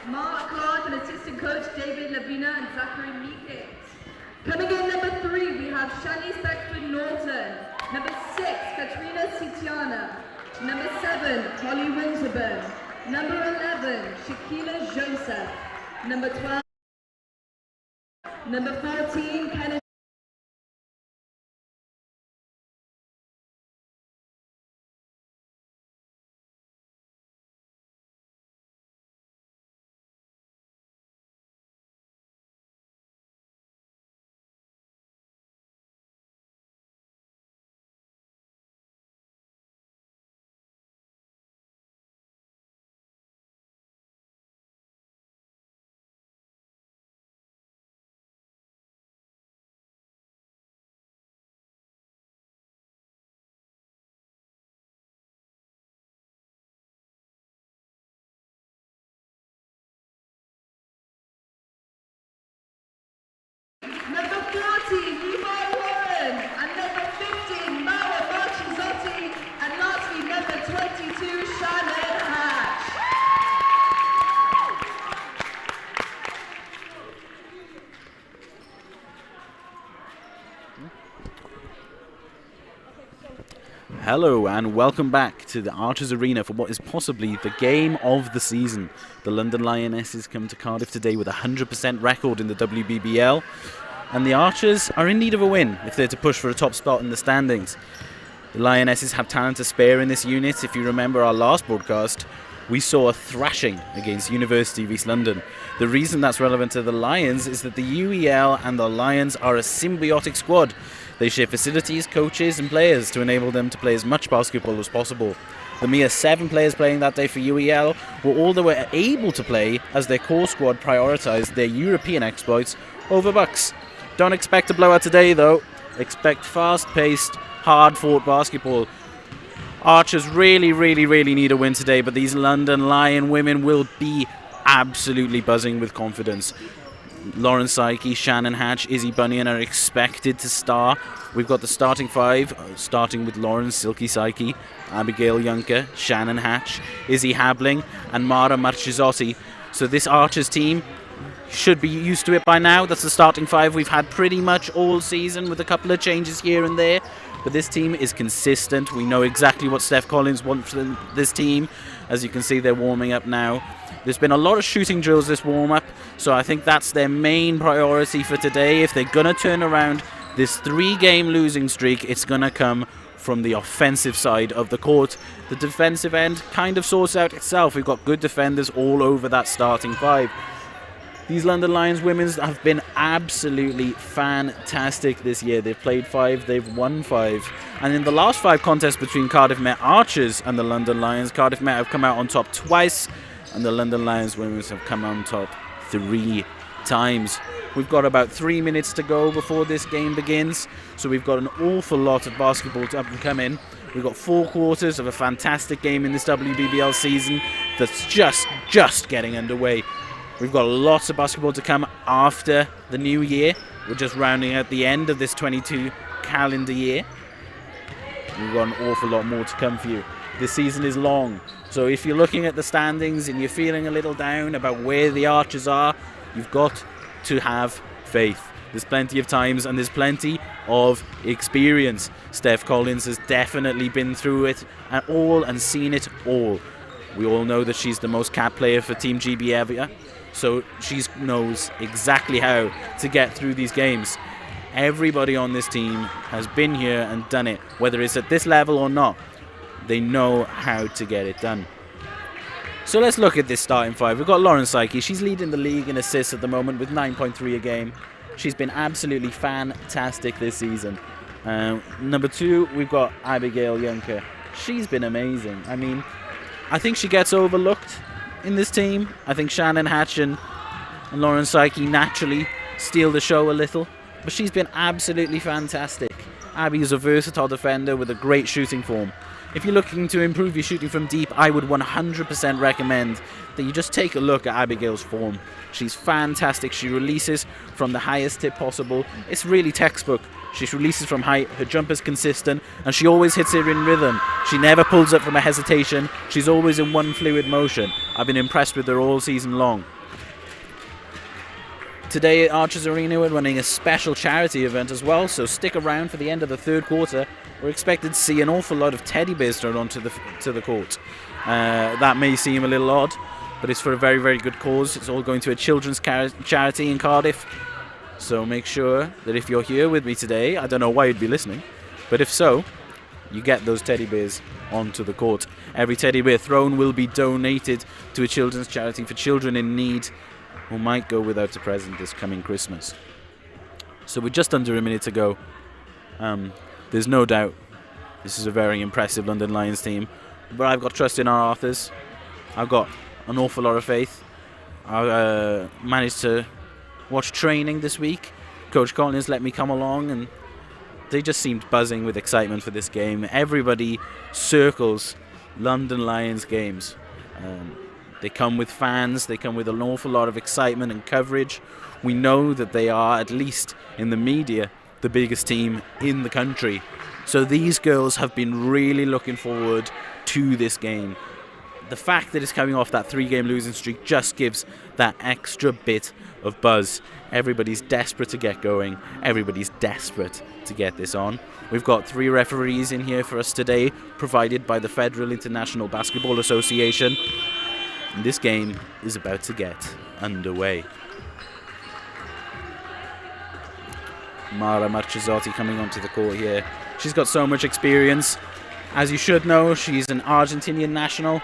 Mark Clark and assistant coach David Lavina and Zachary Meekins. Coming in number 3, we have Shanice Beckford Norton. Number 6, Katrina Sitiana. Number 7, Holly Winterburn. Number 11, Shaquila Joseph. Number 12, number 14, Kenneth. Number 14, Yvonne Warren, and number 15, Mara Marchizotti, and lastly, number 22, Shannon Hatch. Hello and welcome back to the Archers Arena for what is possibly the game of the season. The London Lionesses come to Cardiff today with a 100% record in the WBBL, and the Archers are in need of a win if they're to push for a top spot in the standings. The Lionesses have talent to spare in this unit. If you remember our last broadcast, we saw a thrashing against University of East London. The reason that's relevant to the Lions is that the UEL and the Lions are a symbiotic squad. They share facilities, coaches and players to enable them to play as much basketball as possible. The mere 7 players playing that day for UEL were all they were able to play as their core squad prioritised their European exploits over Bucks. Don't expect a blowout today though. Expect fast-paced, hard-fought basketball. Archers really need a win today, but these London Lion women will be absolutely buzzing with confidence. Lauren Psyche, Shannon Hatch, Izzy Bunyan are expected to star. We've got the starting 5, starting with Lauren Silky Psyche, Abigail Juncker, Shannon Hatch, Izzy Habling and Mara Marchizotti. So this Archers team should be used to it by now. That's the starting 5 we've had pretty much all season, with a couple of changes here and there. But this team is consistent. We know exactly what Steph Collins wants from this team. As you can see, they're warming up now. There's been a lot of shooting drills this warm-up, so I think that's their main priority for today. If they're going to turn around this 3-game losing streak, it's going to come from the offensive side of the court. The defensive end kind of sorts out itself. We've got good defenders all over that starting 5. These London Lions women's have been absolutely fantastic this year. They've played 5, they've won 5. And in the last 5 contests between Cardiff Met Archers and the London Lions, Cardiff Met have come out on top twice, and the London Lions women's have come on top 3 times. We've got about 3 minutes to go before this game begins, so we've got an awful lot of basketball to up and come in. We've got 4 quarters of a fantastic game in this WBBL season that's just getting underway. We've got lots of basketball to come after the new year. We're just rounding out the end of this 22 calendar year. We've got an awful lot more to come for you. This season is long, so if you're looking at the standings and you're feeling a little down about where the Archers are, you've got to have faith. There's plenty of times and there's plenty of experience. Steph Collins has definitely been through it and seen it all. We all know that she's the most capped player for Team GBL, so she knows exactly how to get through these games. Everybody on this team has been here and done it, whether it's at this level or not. They know how to get it done. So let's look at this starting 5. We've got Lauren Psyche. She's leading the league in assists at the moment with 9.3 a game. She's been absolutely fantastic this season. Number 2, we've got Abigail Juncker. She's been amazing. I mean, I think she gets overlooked in this team. I think Shannon Hatch and Lauren Psyche naturally steal the show a little, but she's been absolutely fantastic. Abby is a versatile defender with a great shooting form. If you're looking to improve your shooting from deep, I would 100% recommend that you just take a look at Abigail's form. She's fantastic. She releases from the highest tip possible. It's really textbook. She releases from height, her jumper's consistent, and she always hits it in rhythm. She never pulls up from a hesitation. She's always in one fluid motion. I've been impressed with her all season long. Today at Archers Arena we're running a special charity event as well, so stick around for the end of the third quarter. We're expected to see an awful lot of teddy bears thrown onto the court. That may seem a little odd, but it's for a very, very good cause. It's all going to a children's charity in Cardiff. So make sure that if you're here with me today, I don't know why you'd be listening, but if so, you get those teddy bears onto the court. Every teddy bear thrown will be donated to a children's charity for children in need who might go without a present this coming Christmas. So we're just under a minute to go. There's no doubt this is a very impressive London Lions team, but I've got trust in our Arthurs. I've got an awful lot of faith. I managed to watch training this week. Coach Collins let me come along, and they just seemed buzzing with excitement for this game. Everybody circles London Lions games. They come with fans, they come with an awful lot of excitement and coverage. We know that they are, at least in the media, the biggest team in the country. So these girls have been really looking forward to this game. The fact that it's coming off that 3-game losing streak just gives that extra bit of buzz. Everybody's desperate to get going. Everybody's desperate to get this on. We've got 3 referees in here for us today, provided by the Federal International Basketball Association. And this game is about to get underway. Mara Marchizzotti coming onto the court here. She's got so much experience. As you should know, she's an Argentinian national.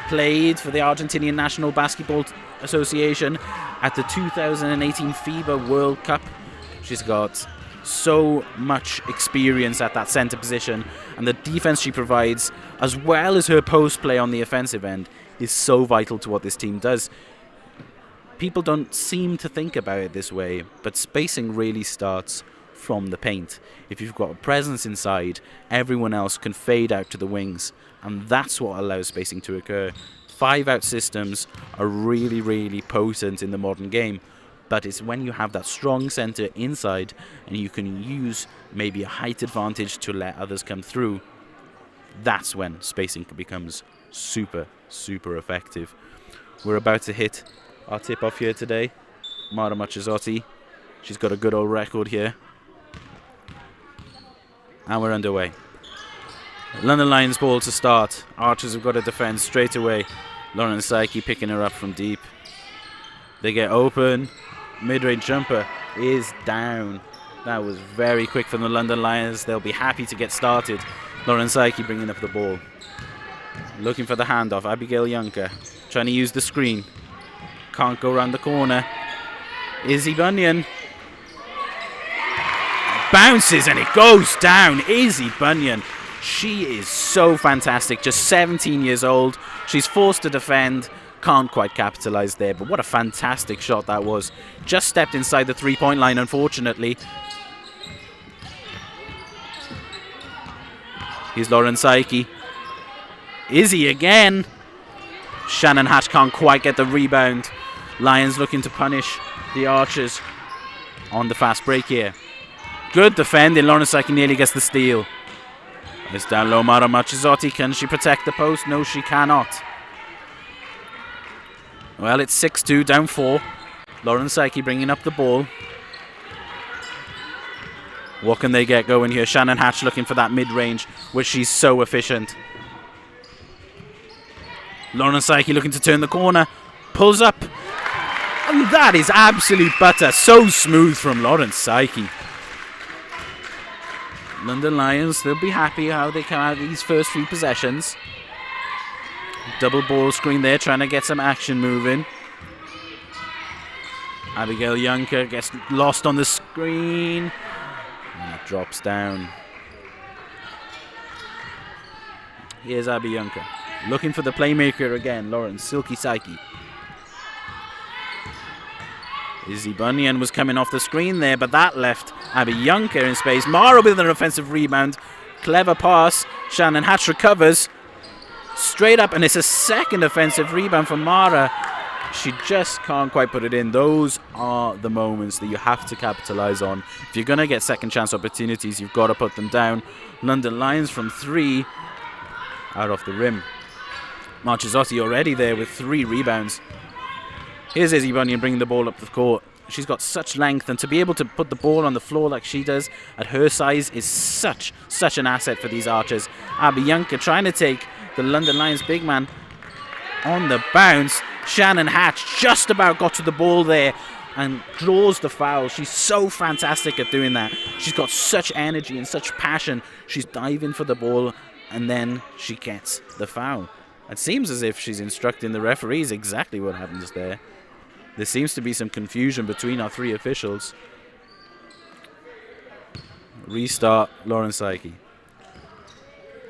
Played for the Argentinian National Basketball Association at the 2018 FIBA World Cup. She's got so much experience at that center position, and the defense she provides, as well as her post play on the offensive end, is so vital to what this team does. People don't seem to think about it this way, but spacing really starts from the paint. If you've got a presence inside, everyone else can fade out to the wings, and that's what allows spacing to occur. 5-out systems are really, really potent in the modern game, but it's when you have that strong center inside and you can use maybe a height advantage to let others come through, that's when spacing becomes super, super effective. We're about to hit our tip-off here today. Mara Marchizzotti, she's got a good old record here. And we're underway. London Lions ball to start. Archers have got to defend straight away. Lauren Psyche picking her up from deep. They get open. Mid-range jumper is down. That was very quick from the London Lions. They'll be happy to get started. Lauren Psyche bringing up the ball. Looking for the handoff. Abigail Juncker trying to use the screen. Can't go around the corner. Izzy Bunyan. Bounces and it goes down. Izzy Bunyan. She is so fantastic. Just 17 years old. She's forced to defend. Can't quite capitalize there, but what a fantastic shot that was. Just stepped inside the three-point line, unfortunately. Here's Lauren Psyche. Izzy again. Shannon Hatch can't quite get the rebound. Lions looking to punish the Archers on the fast break here. Good defending. Lauren Psyche nearly gets the steal. It's down low. Mara Marchizzotti. Can she protect the post? No, she cannot. Well, it's 6-2, down 4. Lauren Psyche bringing up the ball. What can they get going here? Shannon Hatch looking for that mid-range, where she's so efficient. Lauren Psyche looking to turn the corner. Pulls up. And that is absolute butter. So smooth from Lauren Psyche. London Lions, they'll be happy how they come out of these first few possessions. Double ball screen there, trying to get some action moving. Abigail Juncker gets lost on the screen. And it drops down. Here's Abby Juncker. Looking for the playmaker again, Lauren Silky Psyche. Izzy Bunyan was coming off the screen there, but that left Abby Juncker in space. Mara with an offensive rebound. Clever pass. Shannon Hatch recovers. Straight up, and it's a second offensive rebound from Mara. She just can't quite put it in. Those are the moments that you have to capitalize on. If you're going to get second chance opportunities, you've got to put them down. London Lions from 3 out off the rim. Marchesotti already there with 3 rebounds. Here's Izzy Bunyan bringing the ball up the court. She's got such length, and to be able to put the ball on the floor like she does at her size is such an asset for these Archers. Abiyanka trying to take the London Lions big man on the bounce. Shannon Hatch just about got to the ball there and draws the foul. She's so fantastic at doing that. She's got such energy and such passion. She's diving for the ball and then she gets the foul. It seems as if she's instructing the referees exactly what happens there. There seems to be some confusion between our 3 officials. Restart, Lauren Psyche.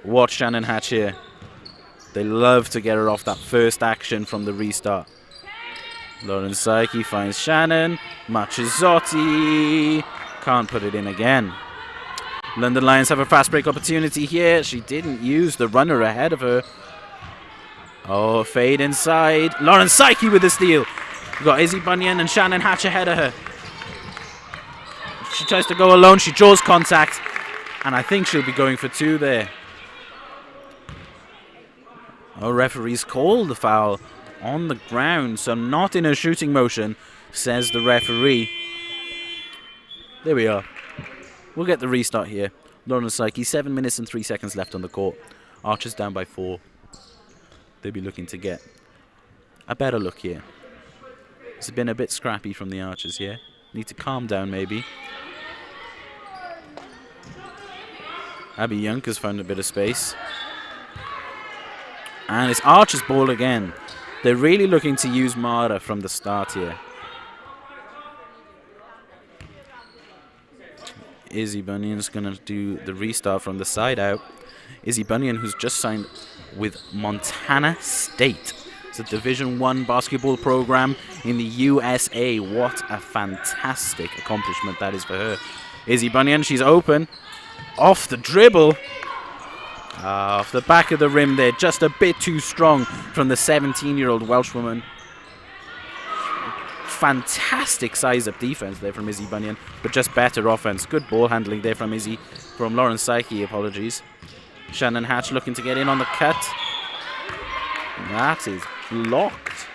Watch Shannon Hatch here. They love to get her off that first action from the restart. Lauren Psyche finds Shannon. Marchesotti can't put it in again. London Lions have a fast break opportunity here. She didn't use the runner ahead of her. Oh, fade inside. Lauren Psyche with the steal. We've got Izzy Bunyan and Shannon Hatch ahead of her. She tries to go alone. She draws contact. And I think she'll be going for 2 there. Oh, referees called the foul on the ground, so not in a shooting motion, says the referee. There we are. We'll get the restart here. Lauren Psyche, 7 minutes and 3 seconds left on the court. Archers down by 4. They'll be looking to get a better look here. It's been a bit scrappy from the Archers here. Need to calm down maybe. Abiyanka's found a bit of space. And it's Archer's ball again. They're really looking to use Mara from the start here. Izzy Bunyan's going to do the restart from the side out. Izzy Bunyan, who's just signed with Montana State. It's a Division I basketball program in the USA. What a fantastic accomplishment that is for her. Izzy Bunyan, she's open. Off the dribble. Off the back of the rim there. Just a bit too strong from the 17-year-old Welshwoman. Fantastic size-up defense there from Izzy Bunyan, but just better offense. Good ball handling there from Lauren Psyche, apologies. Shannon Hatch looking to get in on the cut. That is blocked.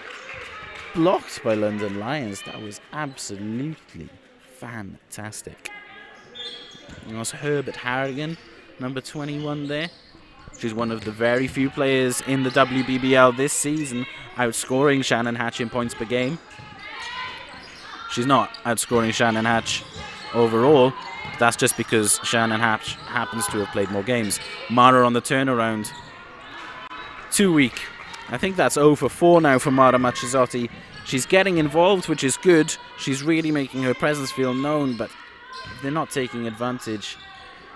Blocked by London Lions. That was absolutely fantastic. It was Herbert Harrigan, number 21 there. She's one of the very few players in the WBBL this season outscoring Shannon Hatch in points per game. She's not outscoring Shannon Hatch overall. That's just because Shannon Hatch happens to have played more games. Mara on the turnaround. Too weak. I think that's 0 for 4 now for Mara Marchesotti. She's getting involved, which is good. She's really making her presence feel known, but if they're not taking advantage,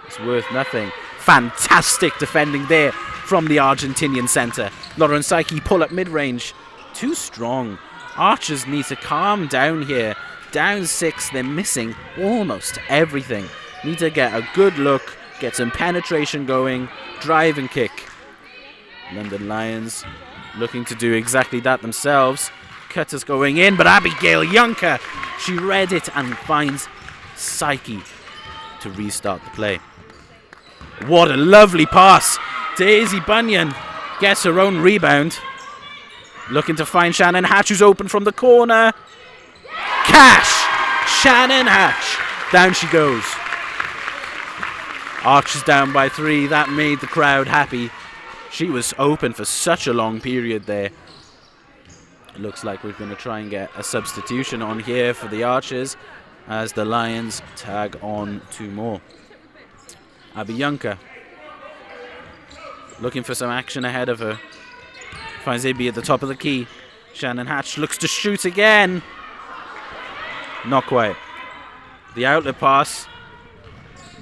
it's worth nothing. Fantastic defending there from the Argentinian center. Lauren Psyche pull up mid-range. Too strong. Archers need to calm down here. Down 6, they're missing almost everything. Need to get a good look, get some penetration going, drive and kick. London Lions looking to do exactly that themselves. Cutters going in, but Abigail Yunker, she read it and finds Psyche to restart the play. What a lovely pass to Izzy Bunyan. Gets her own rebound. Looking to find Shannon Hatch, who's open from the corner. Cash! Shannon Hatch. Down she goes. Archers down by 3. That made the crowd happy. She was open for such a long period there. It looks like we're going to try and get a substitution on here for the Archers as the Lions tag on 2 more. Abiyanka looking for some action ahead of her. Finds Ibby at the top of the key. Shannon Hatch looks to shoot again. Not quite. The outlet pass.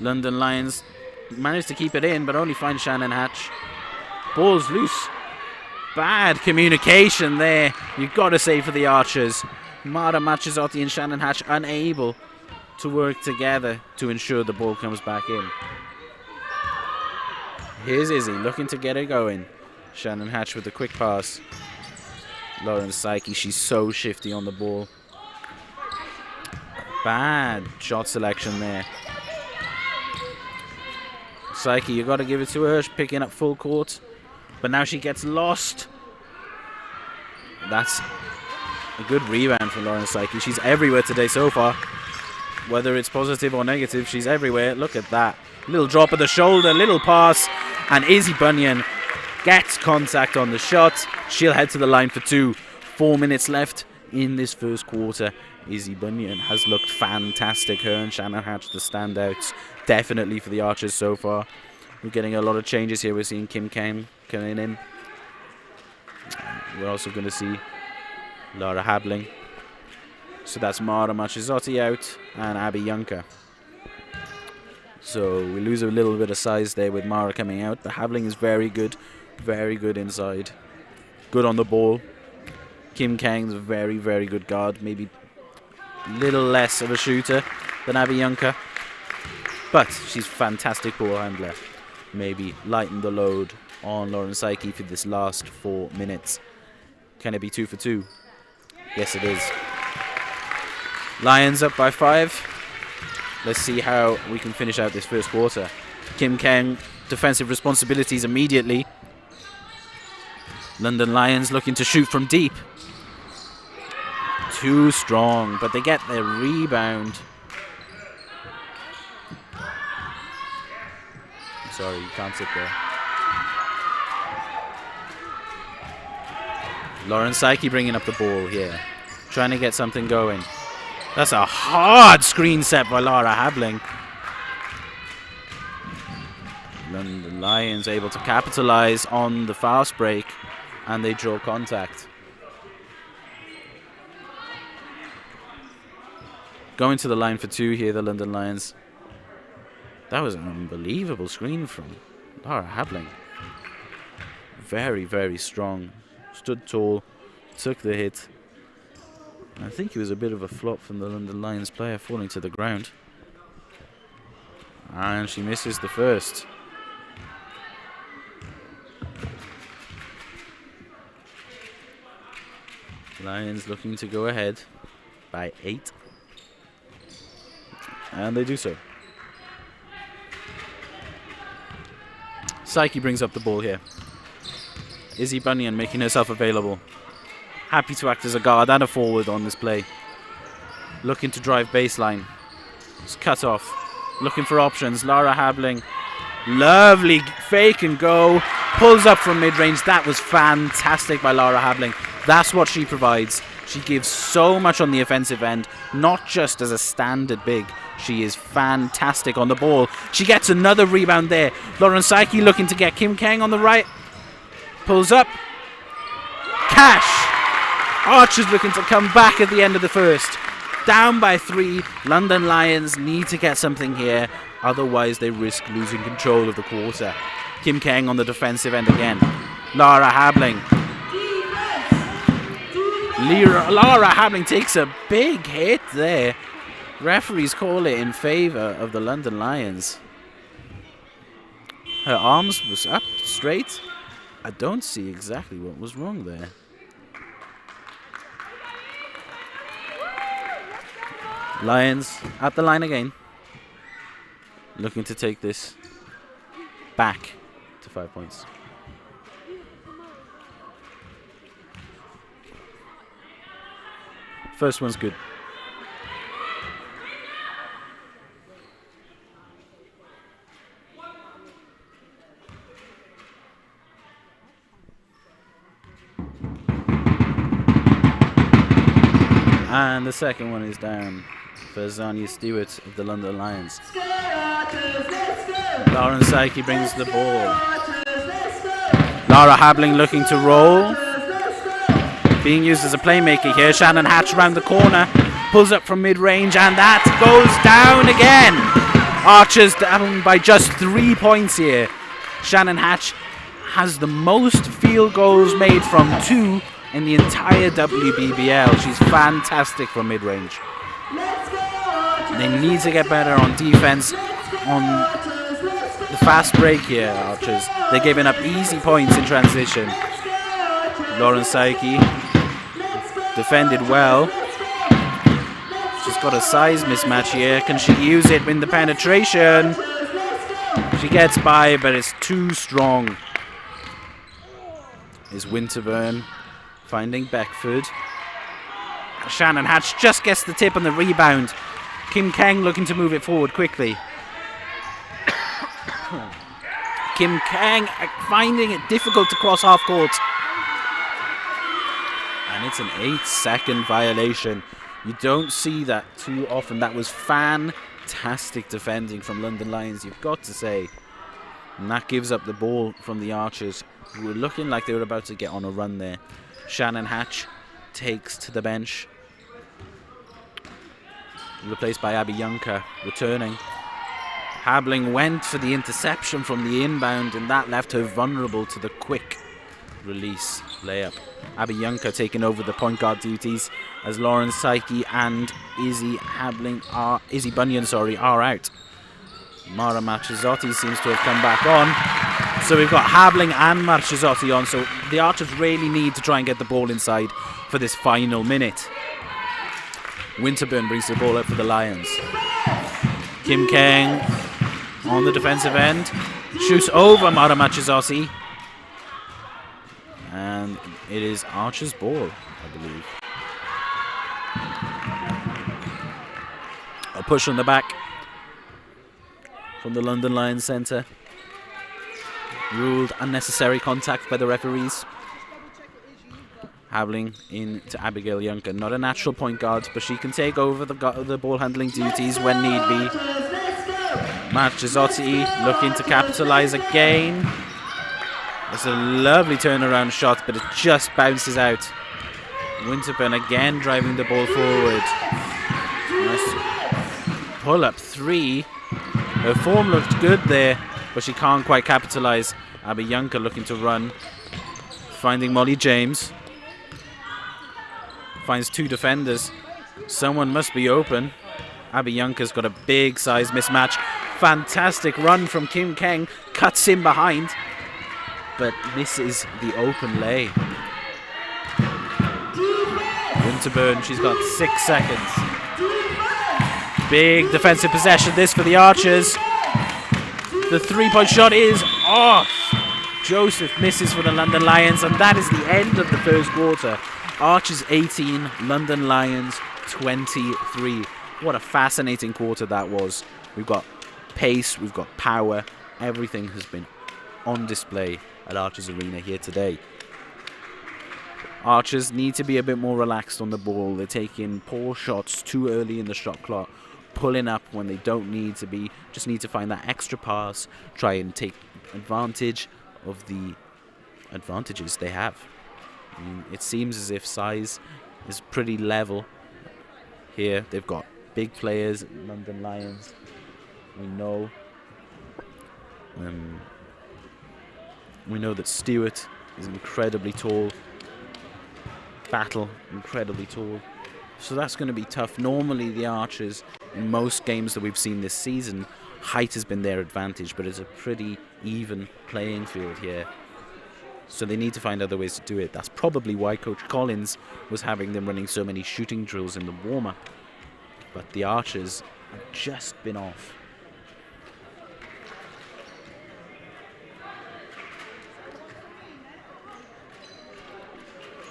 London Lions managed to keep it in, but only find Shannon Hatch. Ball's loose. Bad communication there. You've got to say for the Archers. Mara Marchesotti and Shannon Hatch unable to work together to ensure the ball comes back in. Here's Izzy looking to get her going. Shannon Hatch with a quick pass. Lauren Psyche, she's so shifty on the ball. Bad shot selection there. Psyche, you got to give it to her. She's picking up full court. But now she gets lost. That's a good rebound from Lauren Psyche. She's everywhere today so far. Whether it's positive or negative, she's everywhere. Look at that. Little drop of the shoulder, little pass. And Izzy Bunyan gets contact on the shot. She'll head to the line for 2. 4 minutes left in this first quarter. Izzy Bunyan has looked fantastic. Her and Shannon Hatch, the standouts, definitely for the Archers so far. We're getting a lot of changes here. We're seeing Kim Kang coming in. We're also going to see Lara Habling. So that's Mara Machizotti out and Abby Yunker. So we lose a little bit of size there with Mara coming out. But Habling is very good inside. Good on the ball. Kim Kang's a very, very good guard. Maybe a little less of a shooter than Abby Yunker. But she's a fantastic ball handler. Maybe lighten the load on Lauren Psyche for this last 4 minutes. Can it be 2 for 2? Yes, it is. Lions up by 5. Let's see how we can finish out this first quarter. Kim Kang, defensive responsibilities immediately. London Lions looking to shoot from deep. Too strong, but they get their rebound. Sorry, you can't sit there. Lauren Psyche bringing up the ball here. Trying to get something going. That's a hard screen set by Lara Habling. London Lions able to capitalize on the fast break, and they draw contact. Going to the line for 2 here, the London Lions. That was an unbelievable screen from Lara Habling. Very, very strong. Stood tall, took the hit. I think it was a bit of a flop from the London Lions player falling to the ground. And she misses the first. Lions looking to go ahead by 8. And they do so. Psyche brings up the ball here. Izzy Bunyan making herself available. Happy to act as a guard and a forward on this play. Looking to drive baseline. It's cut off. Looking for options. Lara Habling. Lovely fake and go. Pulls up from mid-range. That was fantastic by Lara Habling. That's what she provides. She gives so much on the offensive end, not just as a standard big. She is fantastic on the ball. She gets another rebound there. Lauren Psyche looking to get Kim Kang on the right. Pulls up. Cash. Archers looking to come back at the end of the first. Down by 3. London Lions need to get something here. Otherwise, they risk losing control of the quarter. Kim Kang on the defensive end again. Lara Habling. Lara Habling takes a big hit there. Referees call it in favour of the London Lions. Her arms was up straight. I don't see exactly what was wrong there. Lions at the line again. Looking to take this back to 5 points. First one's good. And the second one is down for Zania Stewart of the London Lions. Lauren Psyche brings the ball. Lara Habling looking to roll. Being used as a playmaker here. Shannon Hatch around the corner. Pulls up from mid-range, and that goes down again. Archers down by just 3 points here. Shannon Hatch has the most field goals made from 2 in the entire WBBL. She's fantastic from mid-range. They need to get better on defense, on the fast break here, Archers. They're giving up easy points in transition. Lauren Psyche defended well. She's got a size mismatch here. Can she use it in the penetration? She gets by, but it's too strong. Is Winterburn finding Beckford. Shannon Hatch just gets the tip on the rebound. Kim Kang looking to move it forward quickly. Kim Kang finding it difficult to cross half court. And it's an 8-second violation. You don't see that too often. That was fantastic defending from London Lions, you've got to say. And that gives up the ball from the Archers, who were looking like they were about to get on a run there. Shannon Hatch takes to the bench. Replaced by Abby Juncker, returning. Habling went for the interception from the inbound, and that left her vulnerable to the quick release layup. Abby Juncker taking over the point guard duties as Lauren Psyche and Izzy Bunyan are out. Mara Marchesotti seems to have come back on. So we've got Habling and Marchesotti on, so the Archers really need to try and get the ball inside for this final minute. Winterburn brings the ball up for the Lions. Kim Kang on the defensive end. Shoots over Mara Marchesotti. And it is Archer's ball, I believe. A push on the back from the London Lions centre. Ruled unnecessary contact by the referees. Habling into Abigail Juncker. Not a natural point guard, but she can take over the ball handling duties when need be. Marchesotti looking to capitalise again. It's a lovely turnaround shot, but it just bounces out. Winterburn again driving the ball forward. Nice pull up three. Her form looked good there, but she can't quite capitalise. Abby Juncker looking to run. Finding Molly James. Finds two defenders. Someone must be open. Abby Junker's got a big size mismatch. Fantastic run from Kim Kang. Cuts in behind, but misses the open lay. Winterburn, she's got 6 seconds. Big defensive possession this for the Archers. The three-point shot is off. Joseph misses for the London Lions, and that is the end of the first quarter. Archers 18, London Lions 23. What a fascinating quarter that was. We've got pace, we've got power. Everything has been on display at Archers Arena here today. Archers need to be a bit more relaxed on the ball. They're taking poor shots too early in the shot clock, pulling up when they don't need to be. Just need to find that extra pass, try and take advantage of the advantages they have. I mean, it seems as if size is pretty level here. They've got big players, London Lions. We know that Stewart is incredibly tall. Battle, incredibly tall. So that's going to be tough. Normally the Archers, in most games that we've seen this season, height has been their advantage, but it's a pretty even playing field here. So they need to find other ways to do it. That's probably why Coach Collins was having them running so many shooting drills in the warm-up. But the Archers have just been off.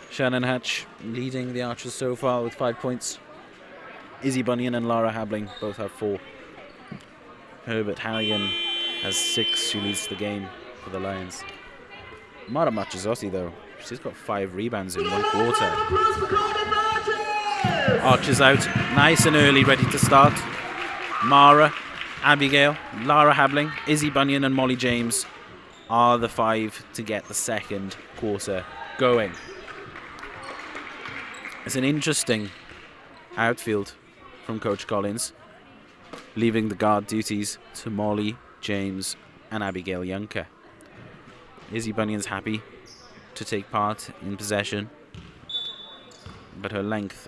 Shannon Hatch leading the Archers so far with 5 points. Izzy Bunyan and Lara Habling both have 4. Herbert Halligan has 6. She leads the game for the Lions. Mara Marchesotti, though, she's got 5 rebounds in 1 quarter. Archers out nice and early, ready to start. Mara, Abigail, Lara Habling, Izzy Bunyan and Molly James are the 5 to get the second quarter going. It's an interesting outfield from Coach Collins, leaving the guard duties to Molly, James and Abigail Juncker. Izzy Bunyan's happy to take part in possession, but her length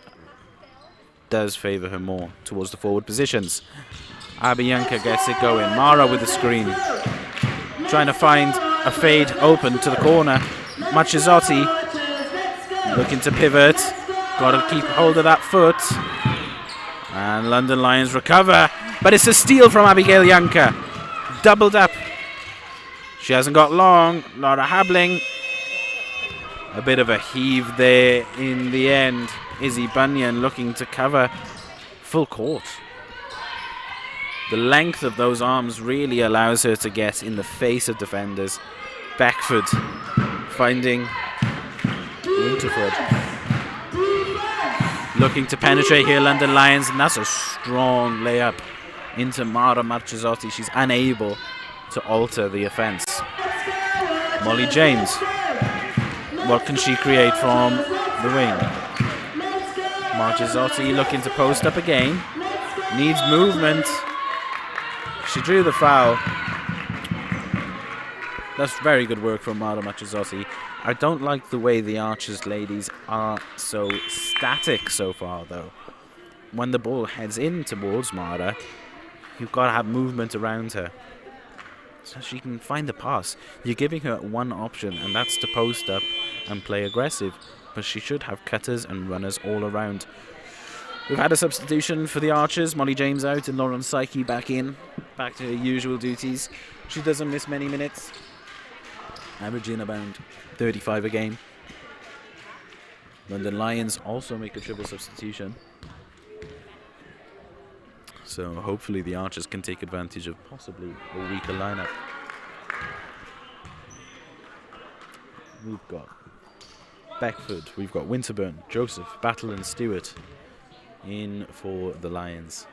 does favour her more towards the forward positions. Abby Juncker gets it going. Mara with the screen, trying to find a fade open to the corner. Marchesotti looking to pivot. Got to keep hold of that foot. And London Lions recover. But it's a steal from Abigail Yanka. Doubled up. She hasn't got long. Laura Habling. A bit of a heave there in the end. Izzy Bunyan looking to cover full court. The length of those arms really allows her to get in the face of defenders. Beckford finding Winterford. Looking to penetrate here, London Lions, and that's a strong layup into Mara Marchezzotti. She's unable to alter the offense. Molly James. What can she create from the wing? Marchezzotti looking to post up again. Needs movement. She drew the foul. That's very good work from Mara Marchezzotti. I don't like the way the Archers ladies are so static so far, though. When the ball heads in towards Mara, you've got to have movement around her so she can find the pass. You're giving her one option, and that's to post up and play aggressive. But she should have cutters and runners all around. We've had a substitution for the Archers. Molly James out and Lauren Psyche back in. Back to her usual duties. She doesn't miss many minutes. Averaging about 35 a game. London Lions also make a triple substitution. So hopefully the Archers can take advantage of possibly a weaker lineup. We've got Beckford, we've got Winterburn, Joseph, Battle and Stewart in for the Lions.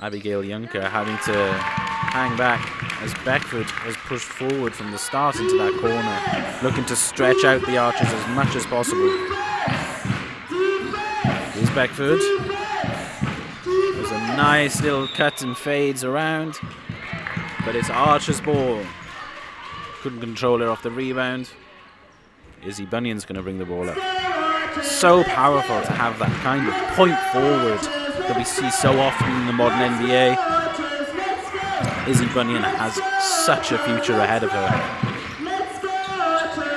Abigail Juncker having to hang back as Beckford has pushed forward from the start into that corner, looking to stretch out the Archers as much as possible. Here's Beckford. There's a nice little cut and fades around, but it's Archer's ball. Couldn't control her off the rebound. Izzy Bunyan's going to bring the ball up. So powerful to have that kind of point forward that we see so often in the modern NBA. Izzy Bunyan has such a future ahead of her.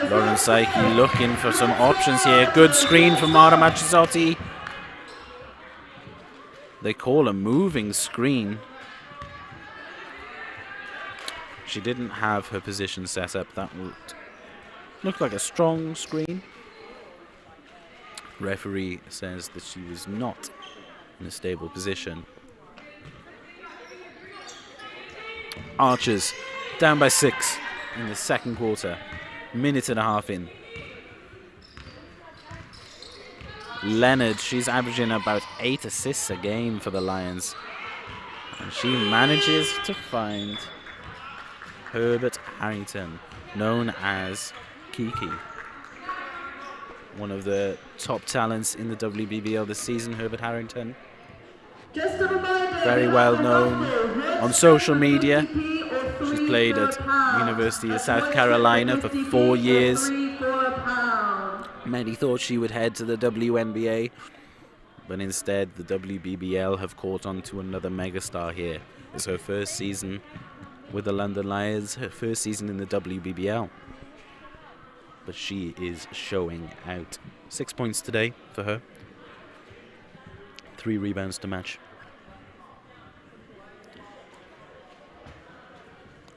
Lauren Psyche looking for some options here. Good screen from Mara Marchezzotti. They call a moving screen. She didn't have her position set up. That would look like a strong screen. Referee says that she was not in a stable position. Archers down by 6 in the second quarter. Minute and a half in. Leonard, she's averaging about 8 assists a game for the Lions. And she manages to find Herbert Harrington, known as Kiki. One of the top talents in the WBBL this season, Herbert Harrington. Very well known on social media. She's played at University of South Carolina for 4 years. Many thought she would head to the WNBA, but instead the WBBL have caught on to another megastar here. It's her first season with the London Lions, her first season in the WBBL. But she is showing out. 6 points today for her. 3 rebounds to match.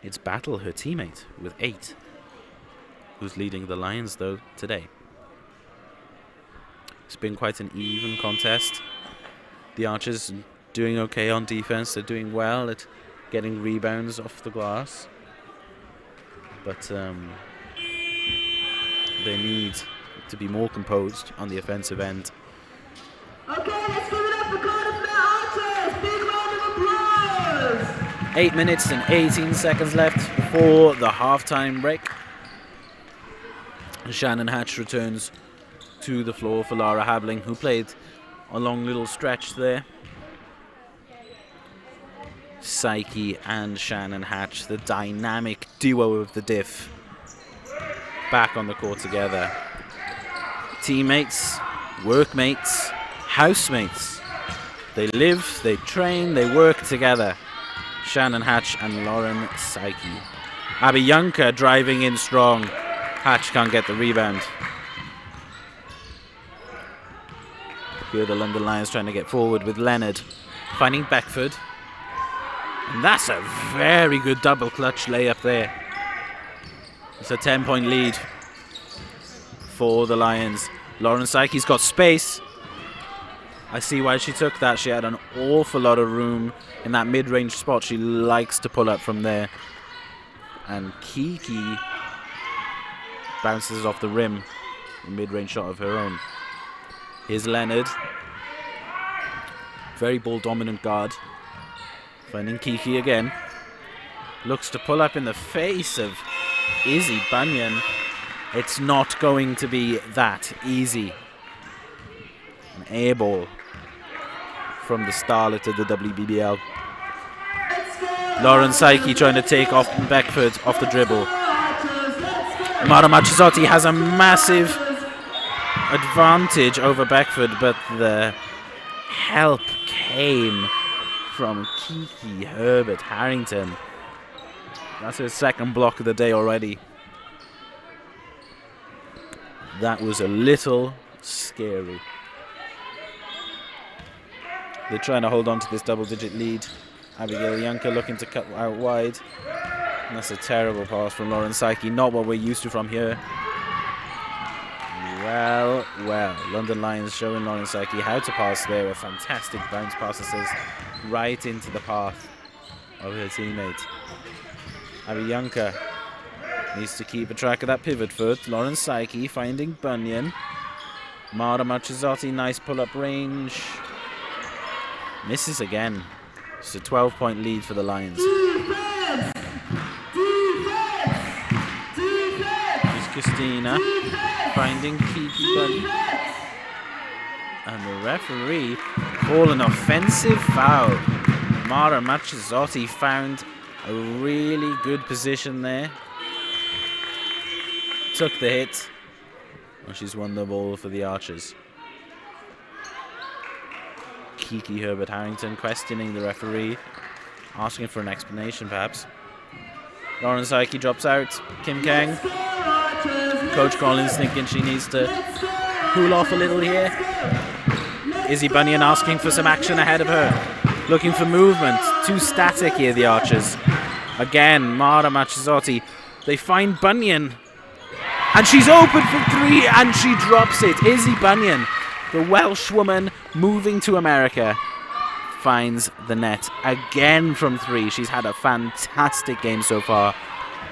It's Battle, her teammate, with 8, who's leading the Lions, though, today. It's been quite an even contest. The Archers doing okay on defense. They're doing well at getting rebounds off the glass. But they need to be more composed on the offensive end. Okay, let's give it up for Cardiff Archers. Big round of applause. 8 minutes and 18 seconds left before the halftime break. Shannon Hatch returns to the floor for Laura Habling, who played a long little stretch there. Psyche and Shannon Hatch, the dynamic duo of the diff, back on the court together. Teammates, workmates, housemates. They live, they train, they work together. Shannon Hatch and Lauren Psyche. Abby Juncker driving in strong. Hatch can't get the rebound. Here the London Lions trying to get forward with Leonard. Finding Beckford. And that's a very good double clutch layup there. It's a 10-point lead for the Lions. Lauren Psyche's got space. I see why she took that. She had an awful lot of room in that mid-range spot. She likes to pull up from there. And Kiki bounces off the rim. A mid-range shot of her own. Here's Leonard. Very ball-dominant guard. Finding Kiki again. Looks to pull up in the face of Izzy Bunyan. It's not going to be that easy. An air ball from the starlet of the WBBL. Lauren Psyche trying to take off Beckford off the dribble. Mara Machizotti has a massive advantage over Beckford, but the help came from Kiki Herbert Harrington. That's her second block of the day already. That was a little scary. They're trying to hold on to this double-digit lead. Abigail Yanka looking to cut out wide. And that's a terrible pass from Lauren Psyche. Not what we're used to from here. Well, London Lions showing Lauren Psyche how to pass there. A fantastic bounce passes right into the path of her teammate. Abby Yanka needs to keep a track of that pivot foot. Lauren Psyche finding Bunyan. Mara Machizotti, nice pull-up range. Misses again. It's a 12-point lead for the Lions. Defense! Here's Christina finding Kiki Bunyan. And the referee called an offensive foul. Mara Machizotti found a really good position there. Took the hit. And she's won the ball for the Archers. Kiki Herbert Harrington questioning the referee, asking for an explanation perhaps. Lauren Psyche drops out. Kim Kang. Coach Collins thinking she needs to cool off a little here. Izzy Bunyan asking for some action ahead of her. Looking for movement. Too static here, the Archers. Again, Mara Machizotti. They find Bunyan. And she's open for three and she drops it. Izzy Bunyan, the Welsh woman moving to America, finds the net again from three. She's had a fantastic game so far.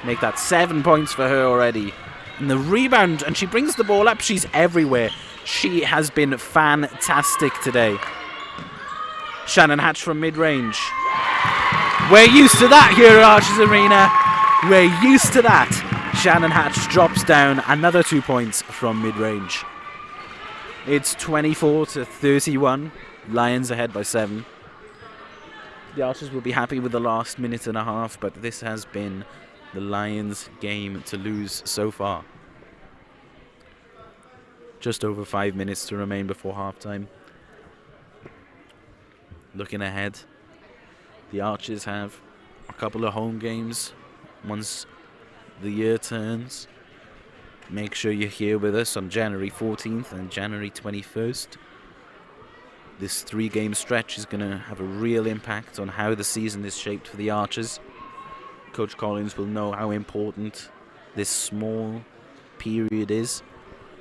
Make that 7 points for her already. And the rebound, and she brings the ball up. She's everywhere. She has been fantastic today. Shannon Hatch from mid-range. We're used to that here at Archers Arena. We're used to that. Shannon Hatch drops down another 2 points from mid-range. It's 24-31. Lions ahead by 7. The Archers will be happy with the last minute and a half, but this has been the Lions' game to lose so far. Just over 5 minutes to remain before halftime. Looking ahead, the Archers have a couple of home games once the year turns. Make sure you're here with us on January 14th and January 21st. This 3-game stretch is going to have a real impact on how the season is shaped for the Archers. Coach Collins will know how important this small period is.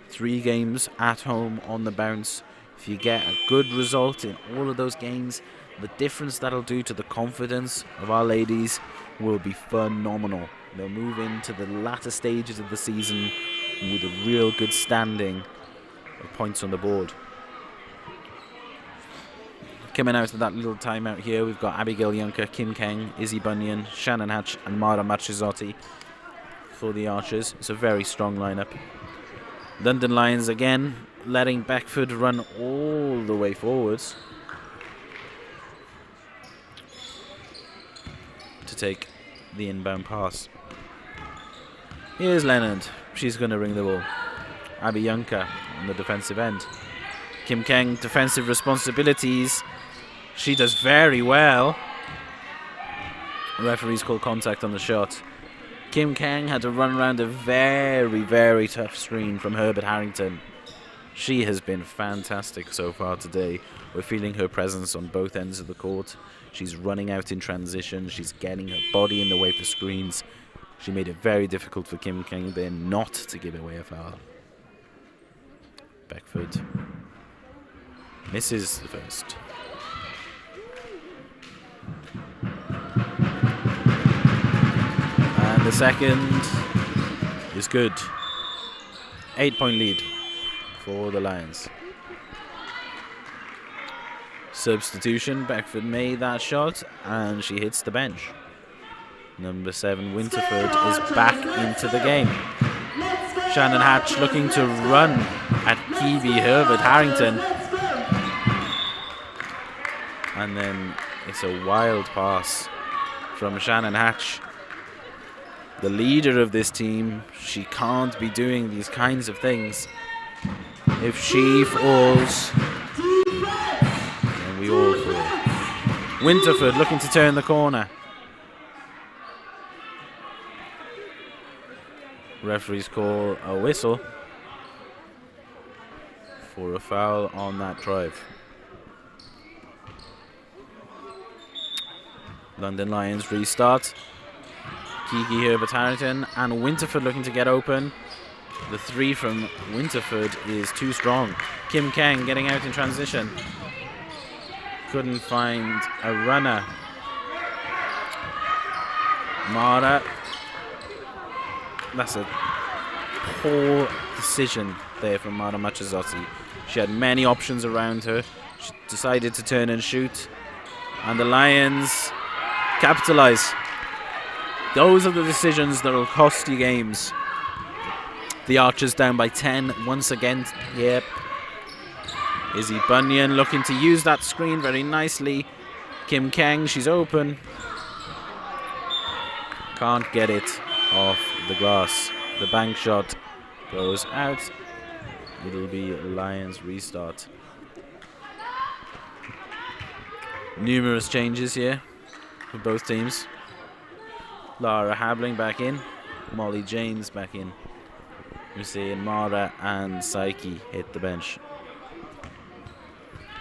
3 games at home on the bounce. If you get a good result in all of those games, the difference that'll do to the confidence of our ladies will be phenomenal. They'll move into the latter stages of the season with a real good standing of points on the board. Coming out of that little timeout here, we've got Abigail Yanka, Kim Kang, Izzy Bunyan, Shannon Hatch and Mara Machizotti for the Archers. It's a very strong lineup. London Lions again letting Beckford run all the way forwards to take the inbound pass. Here's Leonard. She's going to ring the ball. Abby Yanka on the defensive end. Kim Kang, defensive responsibilities. She does very well. Referees call contact on the shot. Kim Kang had to run around a very, very tough screen from Herbert Harrington. She has been fantastic so far today. We're feeling her presence on both ends of the court. She's running out in transition. She's getting her body in the way for screens. She made it very difficult for Kim Kang there not to give away a foul. Beckford misses the first. And the second is good. 8-point lead for the Lions. Substitution, Beckford made that shot and she hits the bench. Number 7, Winterford, is back into the game. Shannon Hatch looking to run at Kiwi Herbert Harrington. And then it's a wild pass from Shannon Hatch. The leader of this team, she can't be doing these kinds of things. If she falls, then we all fall. Winterford looking to turn the corner. Referees call a whistle for a foul on that drive. London Lions restart. Kiki Herbert Harrington and Winterford looking to get open. The 3 from Winterford is too strong. Kim Kang getting out in transition. Couldn't find a runner. Mara. That's a poor decision there from Mara Machazotti. She had many options around her. She decided to turn and shoot. And the Lions capitalize. Those are the decisions that will cost you games. The Archers down by 10 once again. Yep. Izzy Bunyan looking to use that screen very nicely. Kim Kang, she's open. Can't get it off the glass. The bank shot goes out. It'll be Lions restart. Numerous changes here for both teams. Lara Habling back in. Molly James back in. We're seeing Mara and Psyche hit the bench.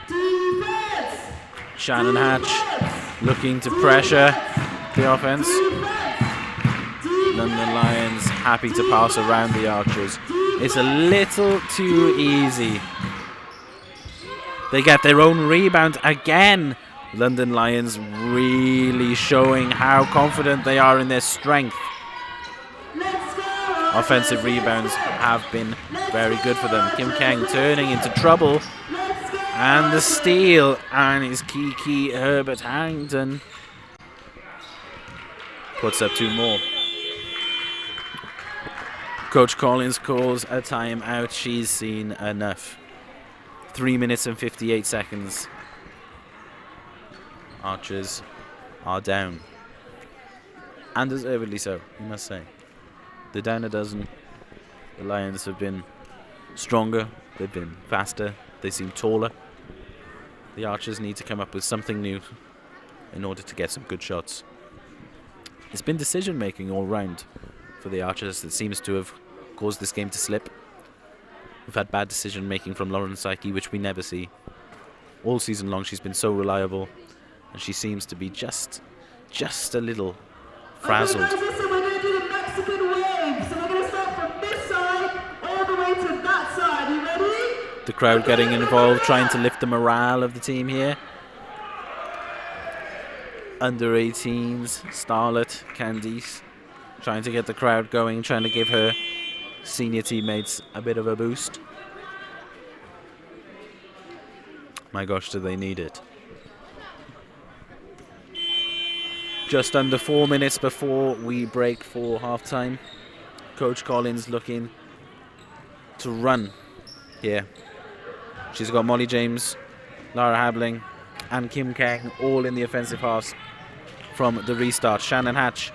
Defense! Shannon Hatch looking to pressure the offense. London Lions happy to pass around the Archers. It's a little too easy. They get their own rebound again. London Lions really showing how confident they are in their strength. Offensive rebounds have been very good for them. Kim Kang turning into trouble. And the steal. And it's Kiki Herbert Harrington. Puts up 2 more. Coach Collins calls a timeout. She's seen enough. 3 minutes and 58 seconds. Archers are down. And deservedly so, you must say. They're down a dozen. The Lions have been stronger. They've been faster. They seem taller. The Archers need to come up with something new in order to get some good shots. It's been decision making all round for the Archers that seems to have caused this game to slip. We've had bad decision making from Lauren Psyche, which we never see. All season long she's been so reliable, and she seems to be just a little frazzled. Okay, guys, listen, we're going to do the Mexican wave. So we're going to start from this side all the way to that side. You ready? The crowd getting involved, trying to lift the morale of the team here. Under 18s, Starlet, Candice, trying to get the crowd going, trying to give her senior teammates a bit of a boost. My gosh, do they need it. Just under 4 minutes before we break for halftime. Coach Collins looking to run here. She's got Molly James, Lara Habling, and Kim Kang all in the offensive halves from the restart. Shannon Hatch.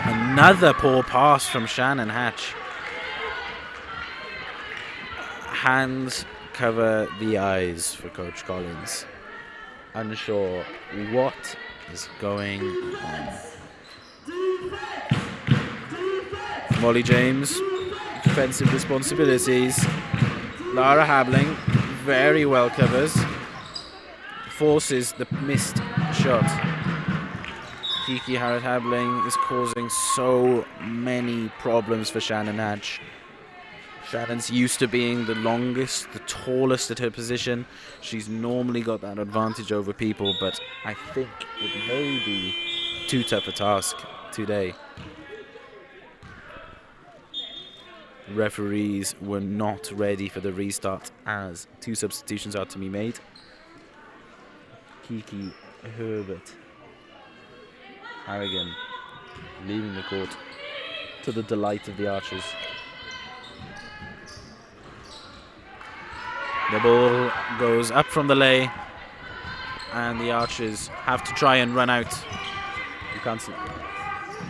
Another poor pass from Shannon Hatch. Hands cover the eyes for Coach Collins. Unsure what is going on. Molly James defensive responsibilities. Lara Habling very well covers. Forces the missed shot. Kiki Harrod Habling is causing so many problems for Shannon Hatch. Shannon's used to being the longest, the tallest at her position. She's normally got that advantage over people, but I think it may be too tough a task today. Referees were not ready for the restart as 2 substitutions are to be made. Kiki Herbert Harrigan leaving the court to the delight of the Archers. The ball goes up from the lay, and the Archers have to try and run out. You can't see.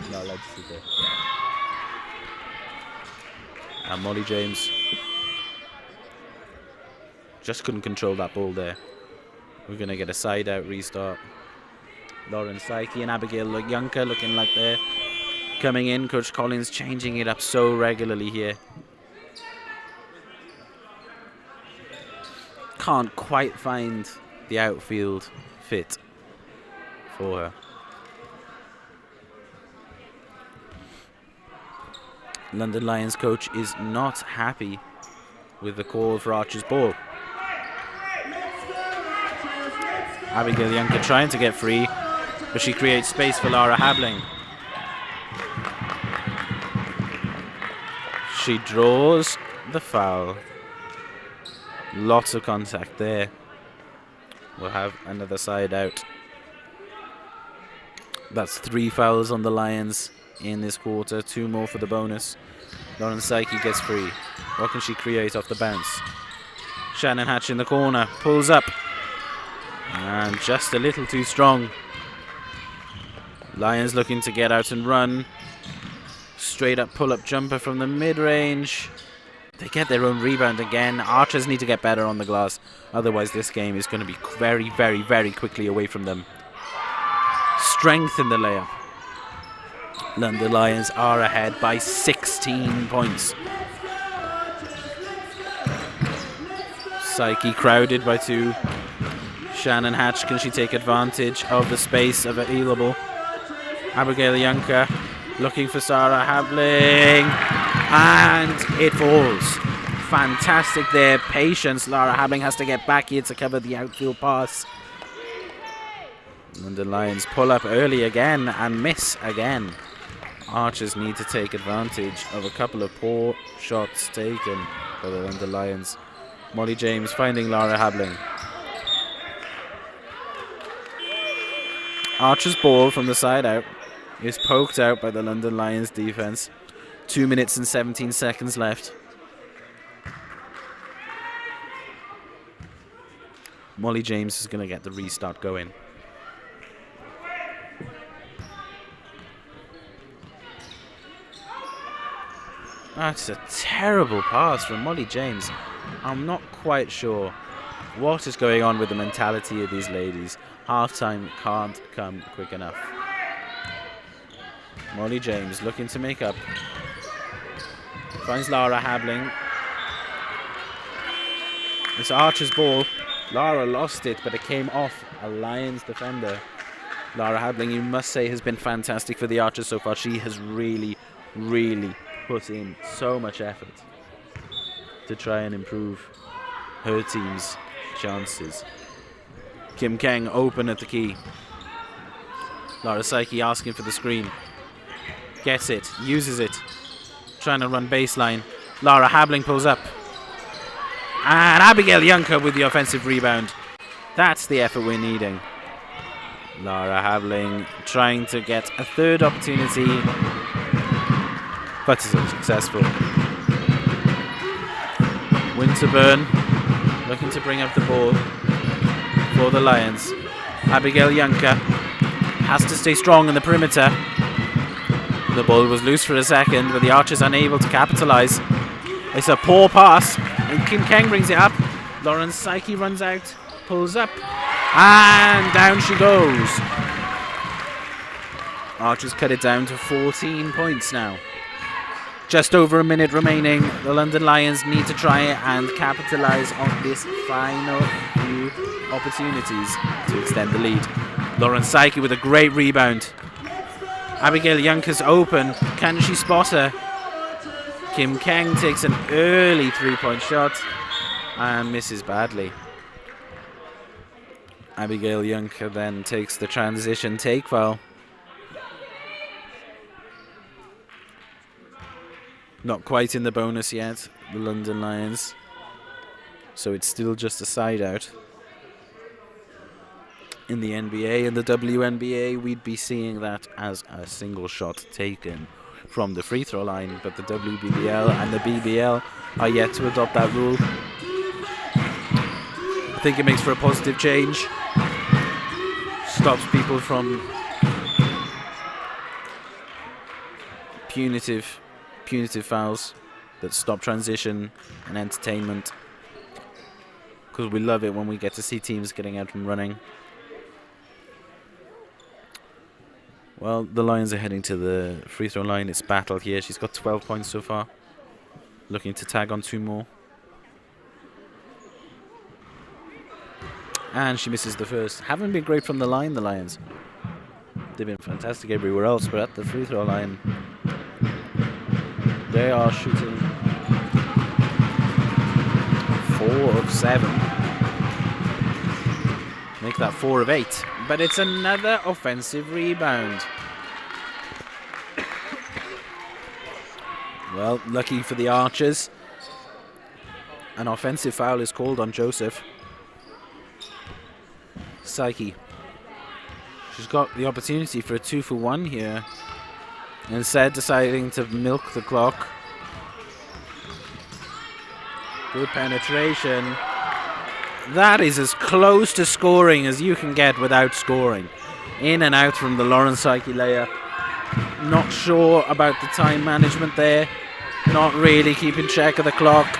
No, let's see there. And Molly James just couldn't control that ball there. We're going to get a side out restart. Lauren Psyche and Abigail Younker looking like they're coming in. Coach Collins changing it up so regularly here. Can't quite find the outfield fit for her. London Lions coach is not happy with the call for Archer's ball. Abigail Younker trying to get free, but she creates space for Lara Habling. She draws the foul. Lots of contact there. We'll have another side out. That's 3 fouls on the Lions in this quarter, 2 more for the bonus. Lauren Psyche gets free. What can she create off the bounce? Shannon Hatch in the corner, pulls up. And just a little too strong. Lions looking to get out and run. Straight up pull-up jumper from the mid-range. They get their own rebound again. Archers need to get better on the glass. Otherwise this game is going to be very, very, very quickly away from them. Strength in the layup. London Lions are ahead by 16 points. Psyche crowded by 2. Shannon Hatch, can she take advantage of the space available? Abigail Younker looking for Sarah Habling, and it falls. Fantastic there, patience. Lara Habling has to get back here to cover the outfield pass. London Lions pull up early again and miss again. Archers need to take advantage of a couple of poor shots taken by the London Lions. Molly James finding Lara Habling. Archer's ball from the side out is poked out by the London Lions defense. 2 minutes and 17 seconds left. Molly James is going to get the restart going. That's a terrible pass from Molly James. I'm not quite sure what is going on with the mentality of these ladies. Halftime can't come quick enough. Molly James looking to make up. Finds Lara Habling. It's Archer's ball. Lara lost it, but it came off a Lions defender. Lara Habling, you must say, has been fantastic for the Archers so far. She has really, really put in so much effort to try and improve her team's chances. Kim Kang open at the key. Lara Psyche asking for the screen. Gets it, uses it. Trying to run baseline. Lara Habling pulls up. And Abigail Younker with the offensive rebound. That's the effort we're needing. Lara Habling trying to get a third opportunity, but is unsuccessful. Winterburn looking to bring up the ball for the Lions. Abigail Younker has to stay strong in the perimeter. The ball was loose for a second, but the Archers unable to capitalize. It's a poor pass, and Kim Kang brings it up. Lauren Psyche runs out, pulls up, and down she goes. Archers cut it down to 14 points now. Just over a minute remaining. The London Lions need to try and capitalise on this final few opportunities to extend the lead. Lauren Psyche with a great rebound. Abigail Younker's open. Can she spot her? Kim Kang takes an early three-point shot and misses badly. Abigail Younker then takes the transition take foul. Not quite in the bonus yet, the London Lions. So it's still just a side out. In the NBA and the WNBA, we'd be seeing that as a single shot taken from the free throw line, but the WBBL and the BBL are yet to adopt that rule. I think it makes for a positive change. Stops people from punitive fouls that stop transition and entertainment, because we love it when we get to see teams getting out and running. Well, the Lions are heading to the free throw line. It's battle here. She's got 12 points so far. Looking to tag on 2 more. And she misses the first. Haven't been great from the line, the Lions. They've been fantastic everywhere else, but at the free throw line, they are shooting 4 of 7. Make that 4 of 8. But it's another offensive rebound. Well, lucky for the Archers. An offensive foul is called on Joseph. Psyche. She's got the opportunity for a 2-for-1 here. Instead, deciding to milk the clock. Good penetration. That is as close to scoring as you can get without scoring. In and out from the Lauren Psyche layup. Not sure about the time management there. Not really keeping track of the clock.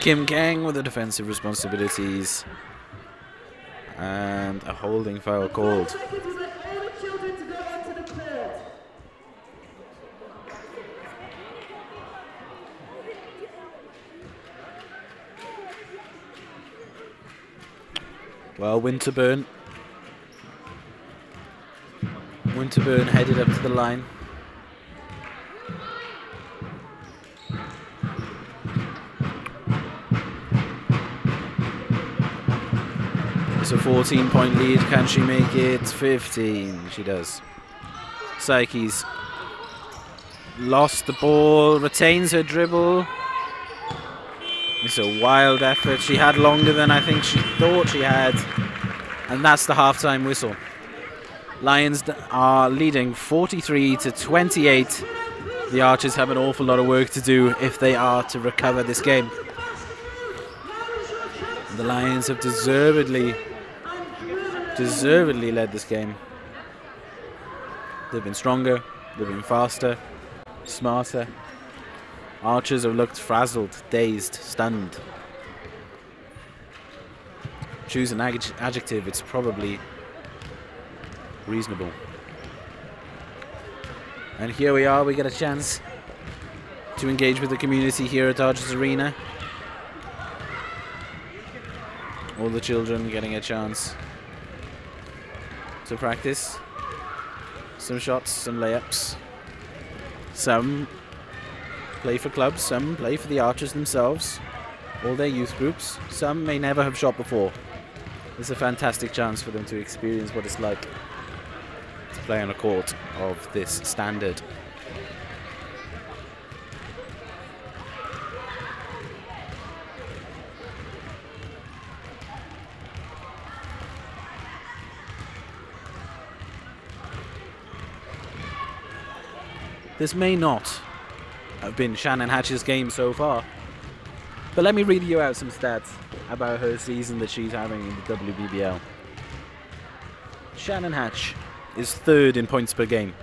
Kim Kang with the defensive responsibilities. And a holding foul called. Well, Winterburn headed up to the line. It's a 14-point lead. Can she make it 15? She does. Psyche's lost the ball, retains her dribble. It's a wild effort. She had longer than I think she thought she had. And that's the halftime whistle. Lions are leading 43-28. The Archers have an awful lot of work to do if they are to recover this game. The Lions have deservedly led this game. They've been stronger, they've been faster, smarter. Archers have looked frazzled, dazed, stunned. Choose an adjective, it's probably reasonable. And here we are, we get a chance to engage with the community here at Archers Arena. All the children getting a chance to practice. Some shots, some layups. Some play for clubs, some play for the Archers themselves, all their youth groups. Some may never have shot before. It's a fantastic chance for them to experience what it's like to play on a court of this standard. This may not have been Shannon Hatch's game so far, but let me read you out some stats about her season that she's having in the WBBL. Shannon Hatch is 3rd in points per game,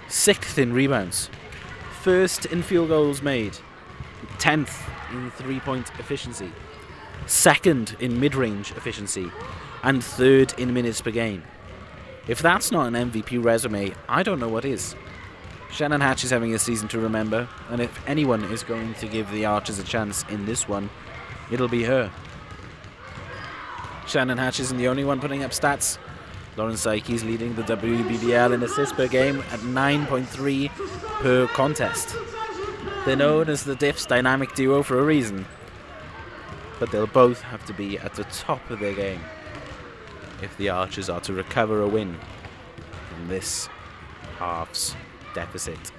6th in rebounds, 1st in field goals made, 10th in 3-point efficiency, 2nd in mid-range efficiency, and 3rd in minutes per game. If that's not an MVP resume, I don't know what is. Shannon Hatch is having a season to remember, and if anyone is going to give the Archers a chance in this one, it'll be her. Shannon Hatch isn't the only one putting up stats. Lauren Psyche's leading the WBBL in assists per game at 9.3 per contest. They're known as the Diffs dynamic duo for a reason, but they'll both have to be at the top of their game if the Archers are to recover a win from this half's deficit.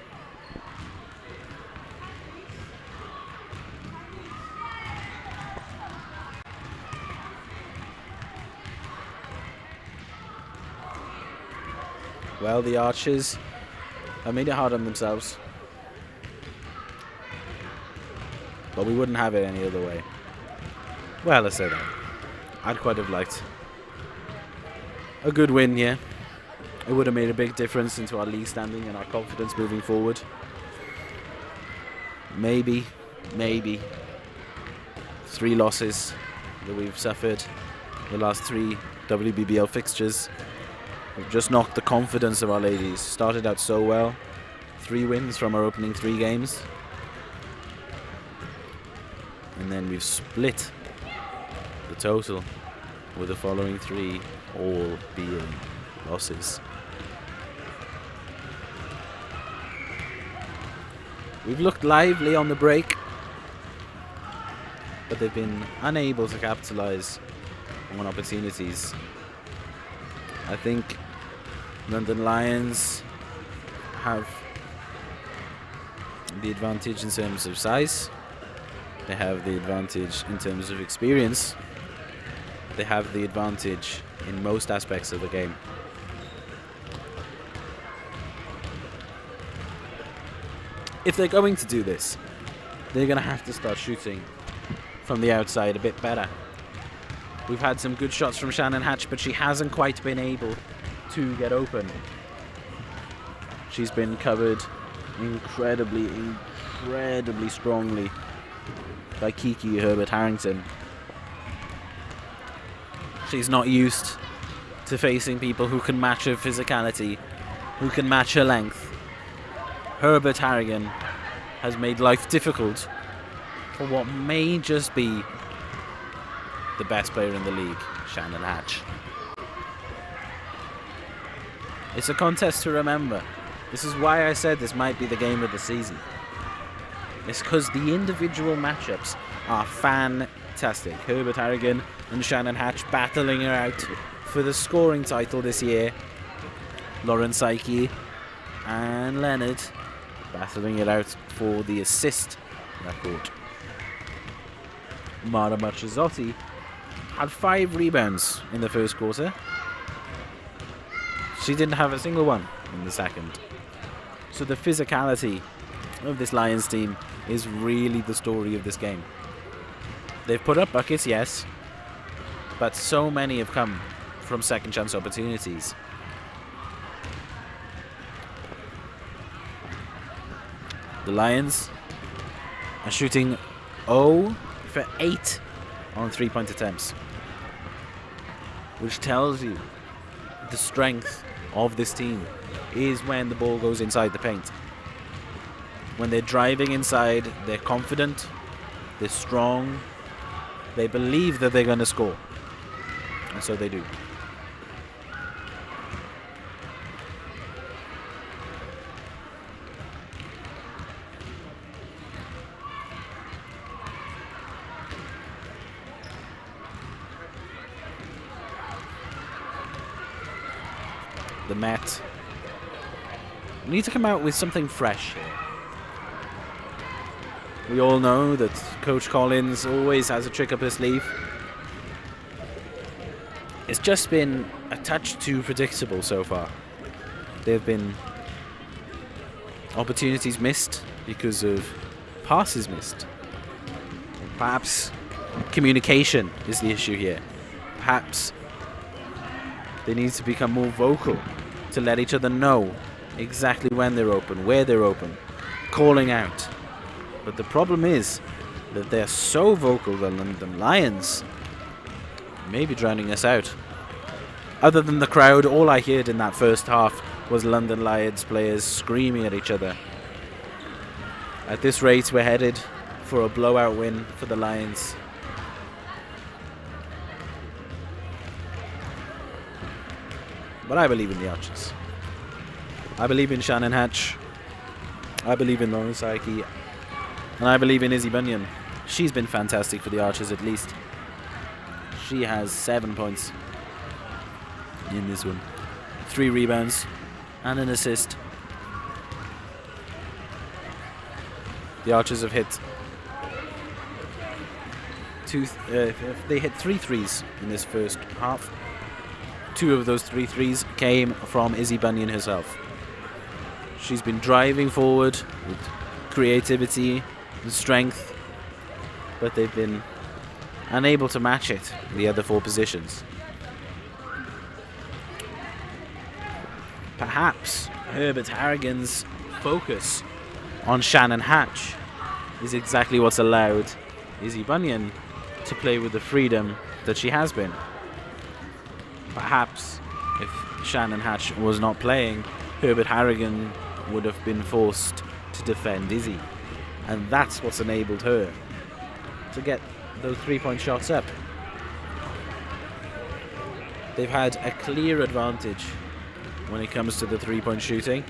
Well, the Archers have made it hard on themselves, but we wouldn't have it any other way. Well, let's say that. I'd quite have liked a good win here. It would have made a big difference into our league standing and our confidence moving forward. Maybe 3 losses that we've suffered the last 3 WBBL fixtures. We've just knocked the confidence of our ladies. Started out so well. 3 wins from our opening 3 games. And then we've split the total with the following 3 all being losses. We've looked lively on the break, but they've been unable to capitalize on opportunities. I think London Lions have the advantage in terms of size. They have the advantage in terms of experience. They have the advantage in most aspects of the game. If they're going to do this, they're going to have to start shooting from the outside a bit better. We've had some good shots from Shannon Hatch, but she hasn't quite been able to get open. She's been covered incredibly strongly by Kiki Herbert-Harrington. She's not used to facing people who can match her physicality, who can match her length. Herbert Harrigan has made life difficult for what may just be the best player in the league, Shannon Hatch. It's a contest to remember. This is why I said this might be the game of the season. It's because the individual matchups are fantastic. Herbert Harrigan and Shannon Hatch battling her out for the scoring title this year. Lauren Psyche and Leonard battling it out for the assist record. Mara Machizotti had 5 rebounds in the first quarter. She didn't have a single one in the second. So the physicality of this Lions team is really the story of this game. They've put up buckets, yes, but so many have come from second chance opportunities. The Lions are shooting 0 for 8 on 3-point attempts, which tells you the strength of this team is when the ball goes inside the paint. When they're driving inside, they're confident, they're strong, they believe that they're going to score, and so they do. The Met need to come out with something fresh here. We all know that Coach Collins always has a trick up his sleeve. It's just been a touch too predictable so far. There have been opportunities missed because of passes missed. Perhaps communication is the issue here. Perhaps they need to become more vocal to let each other know exactly when they're open, where they're open, calling out. But the problem is that they're so vocal, the London Lions may be drowning us out. Other than the crowd, all I heard in that first half was London Lions players screaming at each other. At this rate, we're headed for a blowout win for the Lions. But I believe in the Archers. I believe in Shannon Hatch. I believe in Lauren Saiki. And I believe in Izzy Bunyan. She's been fantastic for the Archers at least. She has 7 points in this one. 3 rebounds and an assist. The Archers have hit they hit 3 threes in this first half. 2 of those 3 threes came from Izzy Bunyan herself. She's been driving forward with creativity and strength, but they've been unable to match it in the other 4 positions. Perhaps Herbert Harrigan's focus on Shannon Hatch is exactly what's allowed Izzy Bunyan to play with the freedom that she has been. Perhaps if Shannon Hatch was not playing, Herbert Harrigan would have been forced to defend Izzy. And that's what's enabled her to get those 3-point shots up. They've had a clear advantage when it comes to the 3-point shooting.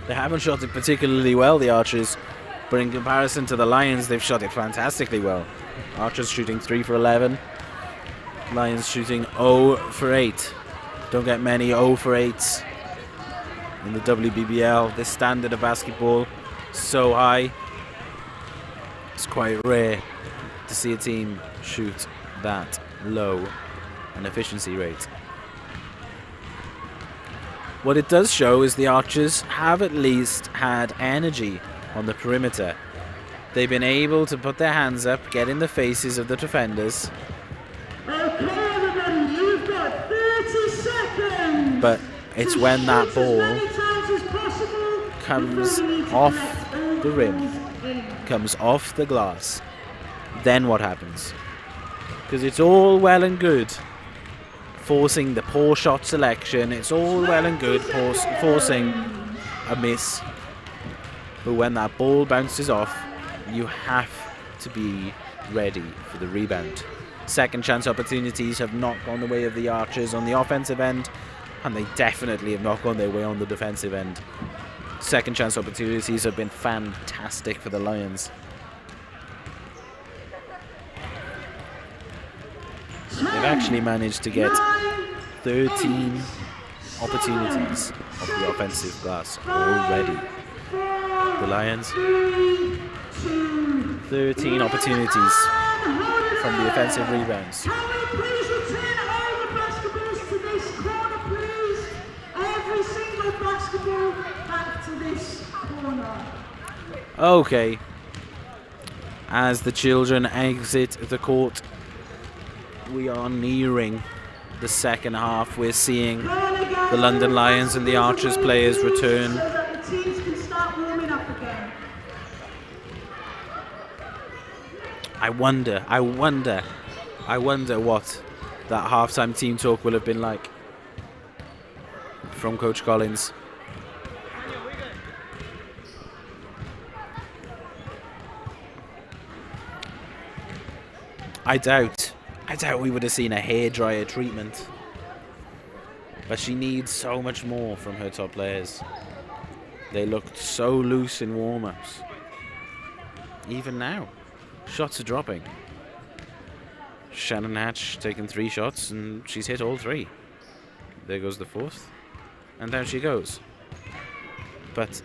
They haven't shot it particularly well, the Archers, but in comparison to the Lions, they've shot it fantastically well. Archers shooting 3 for 11. Lions shooting 0 for 8. Don't get many 0 for 8s in the WBBL. This standard of basketball so high. It's quite rare to see a team shoot that low an efficiency rate. What it does show is the Archers have at least had energy on the perimeter. They've been able to put their hands up, get in the faces of the defenders. Okay, everybody, you've got 30 seconds. But it's when that ball comes off the rim, comes off the glass, then what happens? Because it's all well and good forcing the poor shot selection, it's all well and good forcing a miss, but when that ball bounces off, you have to be ready for the rebound. Second chance opportunities have not gone the way of the Archers on the offensive end, and they definitely have not gone their way on the defensive end. Second chance opportunities have been fantastic for the Lions. They've actually managed to get 13 opportunities of the offensive glass already. The Lions, 13 opportunities from the offensive rebounds. Can we please return all the basketballs to this corner, please? Every single basketball back to this corner. Okay. As the children exit the court, we are nearing the second half. We're seeing the London Lions and the Archers players return. So that the teams can start warming up again. I wonder what that halftime team talk will have been like from Coach Collins. I doubt we would have seen a hairdryer treatment. But she needs so much more from her top players. They looked so loose in warm-ups. Even now, shots are dropping. Shannon Hatch taking 3 shots and she's hit all 3. There goes the 4th. And down she goes. But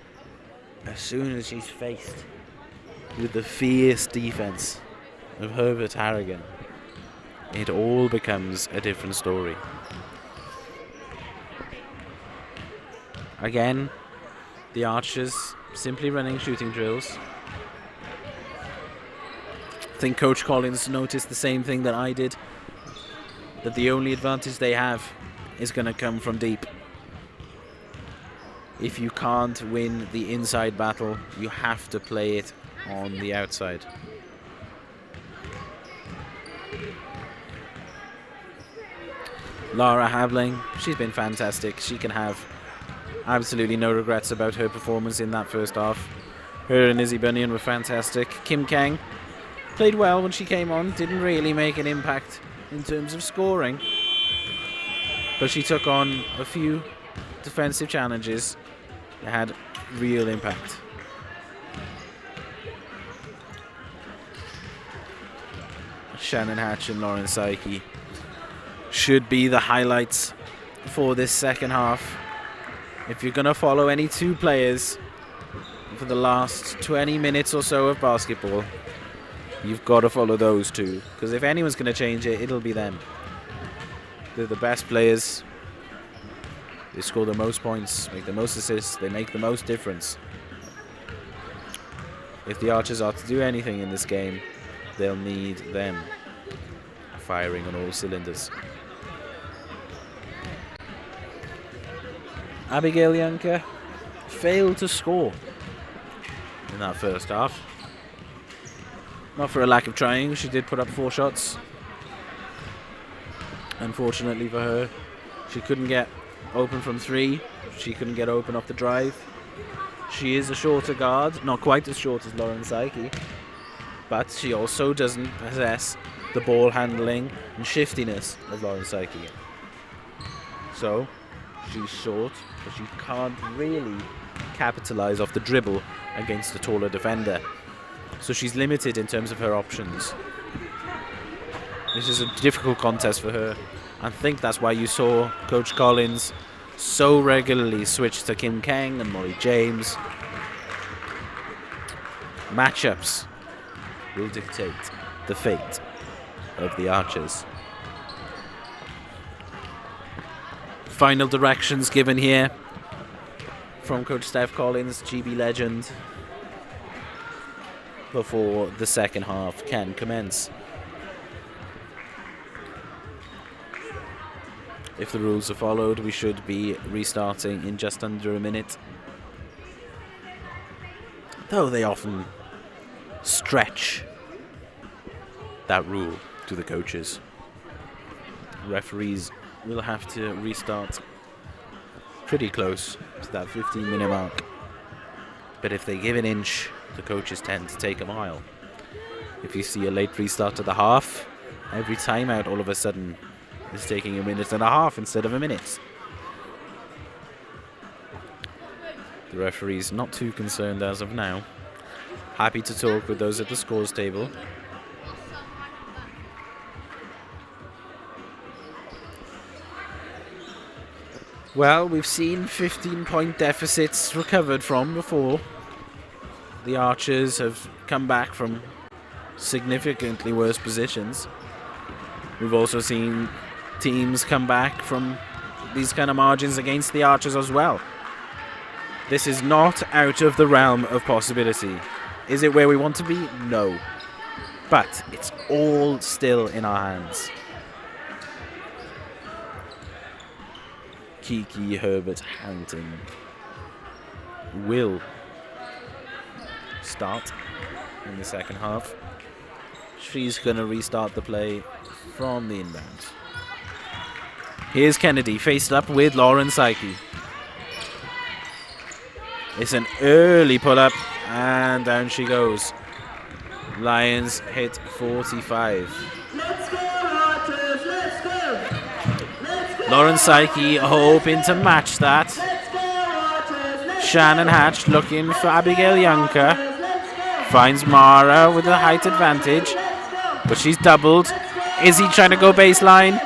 as soon as she's faced with the fierce defense of Herbert Harrigan, it all becomes a different story. Again, the Archers simply running shooting drills. I think Coach Collins noticed the same thing that I did, that the only advantage they have is going to come from deep. If you can't win the inside battle, you have to play it on the outside. Lara Havling, she's been fantastic. She can have Absolutely no regrets about her performance in that first half. Her and Izzy Bunyan were fantastic. Kim Kang played well when she came on, didn't really make an impact in terms of scoring, but she took on a few defensive challenges that had real impact. Shannon Hatch and Lauren Saiki should be the highlights for this second half. If you're going to follow any two players for the last 20 minutes or so of basketball, you've got to follow those two, because if anyone's going to change it, it'll be them. They're the best players. They score the most points, make the most assists, they make the most difference. If the Archers are to do anything in this game, they'll need them firing on all cylinders. Abigail Yanka failed to score in that first half. Not for a lack of trying, she did put up 4 shots. Unfortunately for her, she couldn't get open from 3. She couldn't get open off the drive. She is a shorter guard, not quite as short as Lauren Saiki, but she also doesn't possess the ball handling and shiftiness of Lauren Saiki. So, she's short, but she can't really capitalize off the dribble against a taller defender. So she's limited in terms of her options. This is a difficult contest for her. I think that's why you saw Coach Collins so regularly switch to Kim Kang and Molly James. Matchups will dictate the fate of the Archers. Final directions given here from Coach Steph Collins, GB legend, before the second half can commence. If the rules are followed, we should be restarting in just under a minute, though they often stretch that rule to the coaches. Referees will have to restart pretty close to that 15-minute mark. But if they give an inch, the coaches tend to take a mile. If you see a late restart to the half, every timeout all of a sudden is taking a minute and a half instead of a minute. The referee's not too concerned as of now. Happy to talk with those at the scores table. Well, we've seen 15-point deficits recovered from before. The Archers have come back from significantly worse positions. We've also seen teams come back from these kind of margins against the Archers as well. This is not out of the realm of possibility. Is it where we want to be? No. But it's all still in our hands. Kiki Herbert Harrington will start in the second half. She's going to restart the play from the inbounds. Here's Kennedy faced up with Lauren Saiki. It's an early pull-up and down she goes. Lions hit 45. Let's go, Archers, let's go. Let's go. Lauren Saiki hoping to match that. Let's go, Archers, let's Shannon Hatch looking for Abigail Yanka. let's go. Finds Mara with a height advantage, but she's doubled. Izzy trying to go baseline.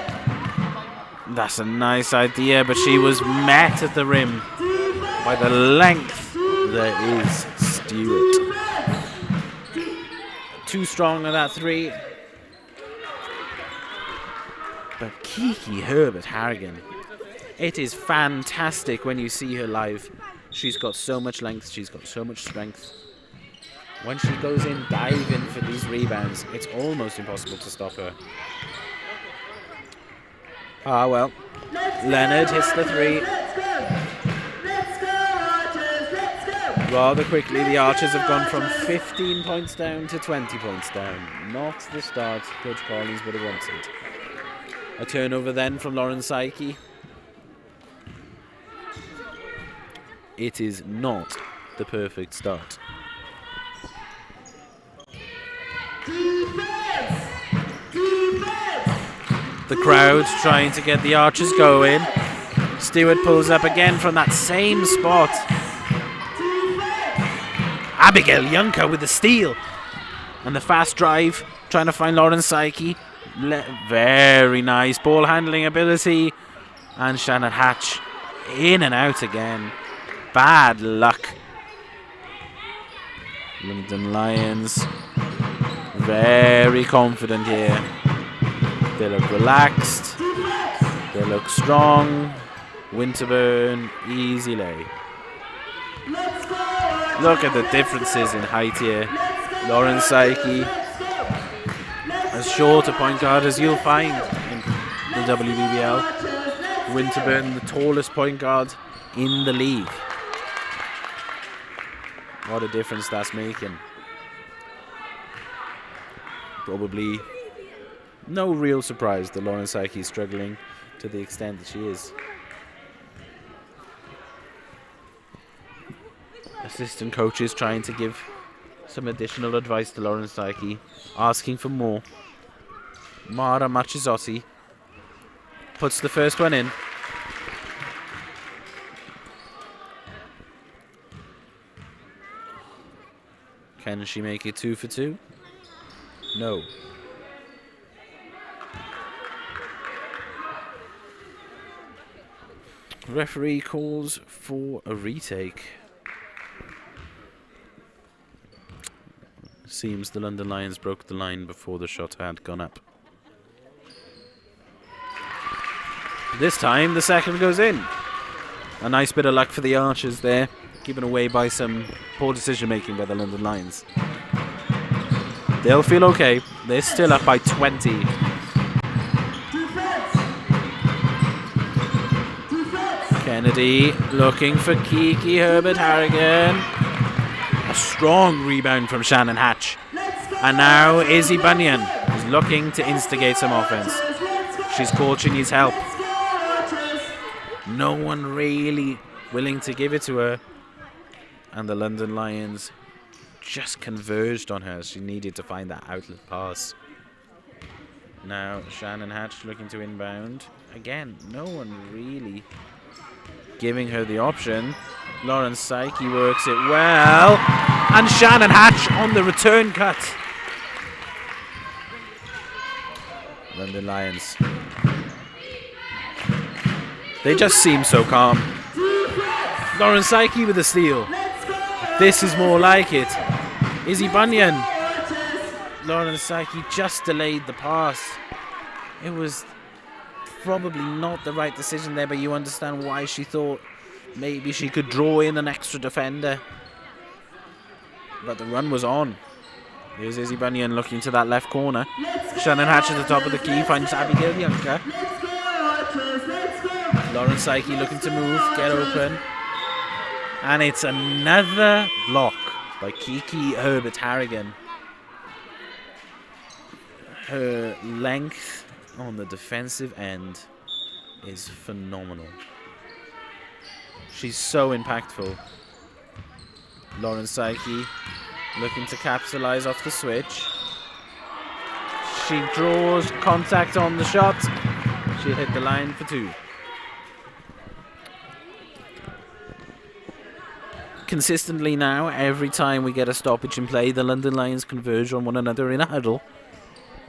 That's a nice idea, but she was met at the rim by the length that is Stewart. Too strong on that 3. But Kiki Herbert Harrigan, it is fantastic when you see her live. She's got so much length, she's got so much strength. When she goes in diving for these rebounds, it's almost impossible to stop her. Ah, well. Leonard hits the 3. Let's go, Archers, let's go. Rather quickly, the Archers have gone from 15 points down to 20 points down. Not the start Coach Collins would have wanted. A turnover then from Lauren Saiki. it is not the perfect start. Defense! Defense! The crowd trying to get the Archers going. Stewart pulls up again from that same spot. Abigail Juncker with the steal. And the fast drive, trying to find Lauren Psyche. Very nice ball handling ability. And Shannon Hatch in and out again. Bad luck. London Lions very confident here. They look relaxed. They look strong. Winterburn, easy lay. Look at the differences in height here. Lauren Psyche, as short a point guard as you'll find in the WBBL. Winterburn, the tallest point guard in the league. What a difference that's making. Probably no real surprise that Lauren Psyche is struggling to the extent that she is. Assistant coaches trying to give some additional advice to Lauren Psyche, asking for more. Mara Machizotti puts the first one in. Can she make it 2 for 2? No. Referee calls for a retake. Seems the London Lions broke the line before the shot had gone up. This time the second goes in. A nice bit of luck for the Archers there, given away by some poor decision making by the London Lions. They'll feel okay. They're still up by 20. Kennedy looking for Kiki Herbert Harrigan. A strong rebound from Shannon Hatch. And now Izzy Bunyan is looking to instigate some offense. She's called, she needs help. No one really willing to give it to her. And the London Lions just converged on her. She needed to find that outlet pass. Now Shannon Hatch looking to inbound. Again, no one really giving her the option. Lauren Psyche works it well. And Shannon Hatch on the return cut. London Lions. They just seem so calm. Lauren Psyche with a steal. This is more like it. Izzy Bunyan. Lauren Psyche just delayed the pass. It was probably not the right decision there, but you understand why she thought maybe she could draw in an extra defender. But the run was on. Here's Izzy Bunyan looking to that left corner. Shannon Hatch at the top of the key finds Abigail Juncker. Lauren Psyche looking to move, get open. And it's another block by Kiki Herbert Harrigan. Her length on the defensive end is phenomenal. She's so impactful. Lauren Psyche looking to capitalize off the switch. She draws contact on the shot. She'll hit the line for 2. Consistently now, every time we get a stoppage in play, the London Lions converge on one another in a huddle.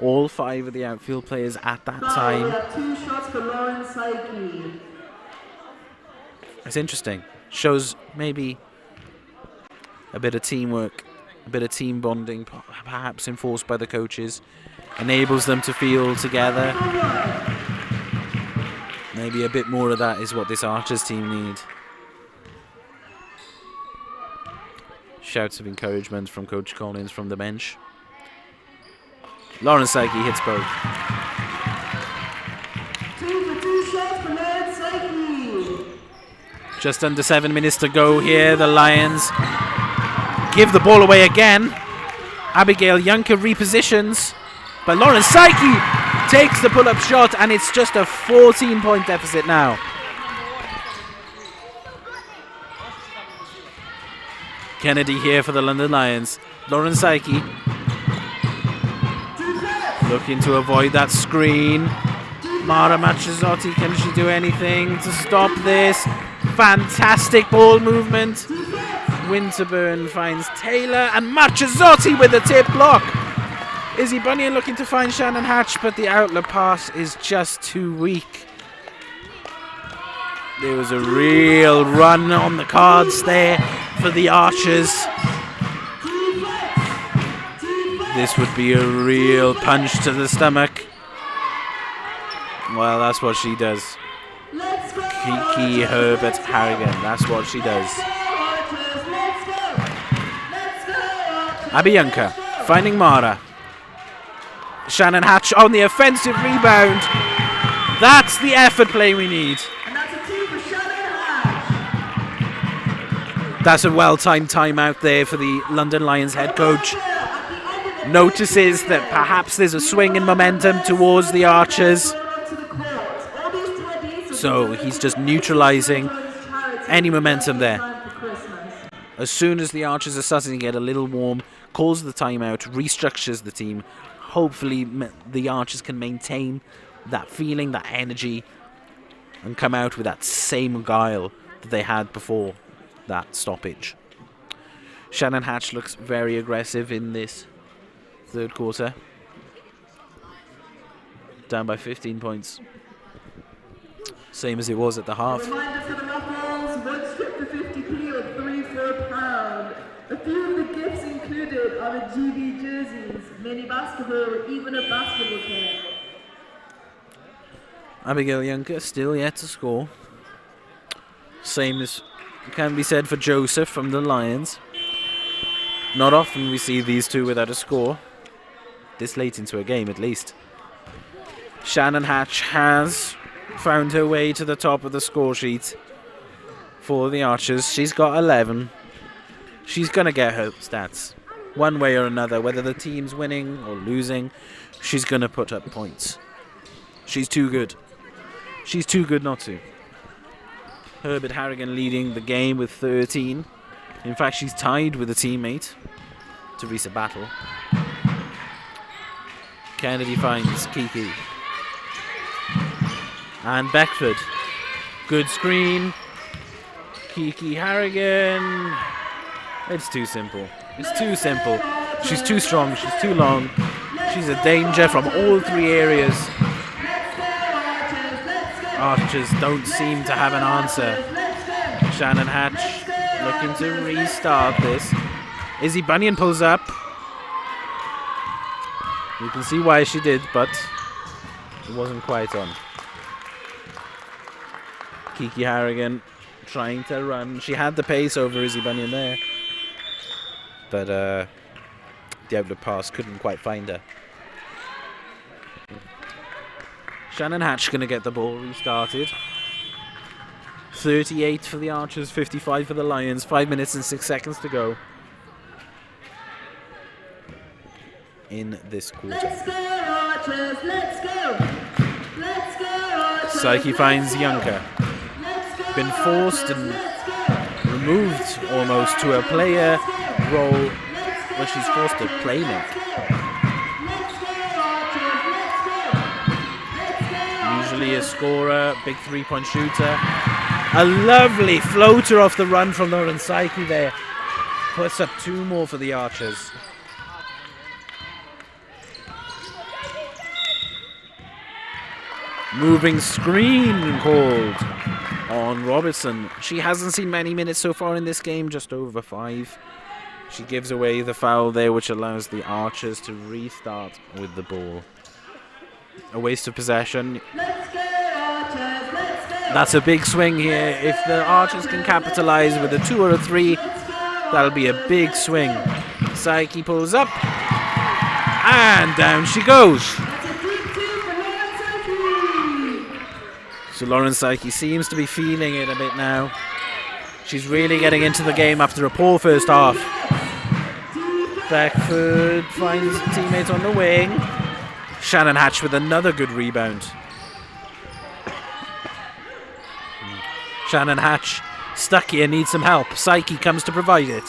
All 5 of the outfield players at that time. 2 shots for Lauren Psyche. It's interesting. Shows maybe a bit of teamwork, a bit of team bonding, perhaps enforced by the coaches. Enables them to feel together. Maybe a bit more of that is what this Archers team need. Shouts of encouragement from Coach Collins from the bench. Lauren Psyche hits both. 2 for 2 shots for Lauren Psyche. Just under 7 minutes to go here. The Lions give the ball away again. Abigail Juncker repositions. But Lauren Psyche takes the pull-up shot, and it's just a 14-point deficit now. Kennedy here for the London Lions. Lauren Psyche looking to avoid that screen. Mara Machazotti, can she do anything to stop this? Fantastic ball movement. Winterburn finds Taylor, and Machazotti with a tip block. Izzy Bunyan looking to find Shannon Hatch, but the outlet pass is just too weak. There was a real run on the cards there for the Archers. This would be a real punch to the stomach. Well, that's what she does. Kiki Herbert Harrigan, that's what she does. Abiyanka finding Mara. Shannon Hatch on the offensive rebound. That's the effort play we need. That's a well-timed timeout there for the London Lions head coach. Notices that perhaps there's a swing in momentum towards the Archers. So he's just neutralizing any momentum there. As soon as the Archers are starting to get a little warm, calls the timeout, restructures the team. Hopefully the Archers can maintain that feeling, that energy, and come out with that same guile that they had before that stoppage. Shannon Hatch looks very aggressive in this third quarter. Down by 15 points. Same as it was at the half. Reminder for the Ruffles, 1 strip for 50p or 3 for a pound. A few of the gifts included are the GB jerseys, mini basketball, or even a basketball kit. Abigail Juncker still yet to score. Same as can be said for Joseph from the Lions. Not often we see these two without a score. This late into a game at least. Shannon Hatch has found her way to the top of the score sheet for the Archers. She's got 11. She's going to get her stats one way or another, whether the team's winning or losing. She's going to put up points. She's too good. She's too good not to. Herbert Harrigan leading the game with 13. In fact, she's tied with a teammate, Teresa Battle. Kennedy finds Kiki. And Beckford. Good screen. Kiki Harrigan. It's too simple. It's too simple. She's too strong. She's too long. She's a danger from all three areas. Archers don't seem to have an answer. Shannon Hatch looking to restart this. Izzy Bunyan pulls up. You can see why she did, but it wasn't quite on. Kiki Harrigan trying to run. She had the pace over Izzy Bunyan there, but the outlet pass couldn't quite find her. Shannon Hatch going to get the ball restarted. 38 for the Archers, 55 for the Lions. 5 minutes and 6 seconds to go in this quarter. Let's go, Archers! Let's go! Let's go, Archers! Psyche finds Juncker. Been forced and removed almost to a player role where she's forced to play make. Usually a scorer, big three-point shooter. A lovely floater off the run from Lauren Psyche there. Puts up 2 more for the Archers. Moving screen called on Robertson. She hasn't seen many minutes so far in this game, just over 5. She gives away the foul there, which allows the Archers to restart with the ball. A waste of possession. Let's go, Archers! Let's go! That's a big swing here. If the Archers can capitalize with a 2 or a 3, that'll be a big swing. Psyche pulls up, and down she goes. So Lauren Psyche seems to be feeling it a bit now. She's really getting into the game after a poor first half. Beckford finds teammates on the wing. Shannon Hatch with another good rebound. Shannon Hatch stuck here, needs some help. Psyche comes to provide it.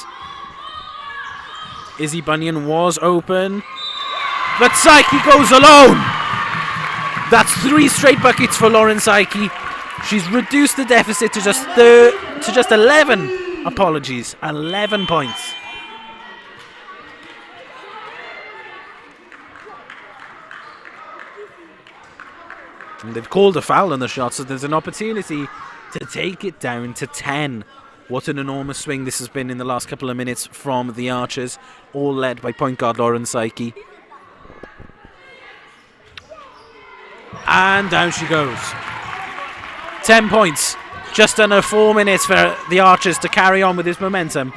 Izzy Bunyan was open, but Psyche goes alone. That's 3 straight buckets for Lauren Psyche. She's reduced the deficit to just 11. Apologies, 11 points. And they've called a foul on the shot, so there's an opportunity to take it down to 10. What an enormous swing this has been in the last couple of minutes from the Archers, all led by point guard Lauren Psyche. And down she goes. 10 points. Just under 4 minutes for the Archers to carry on with this momentum.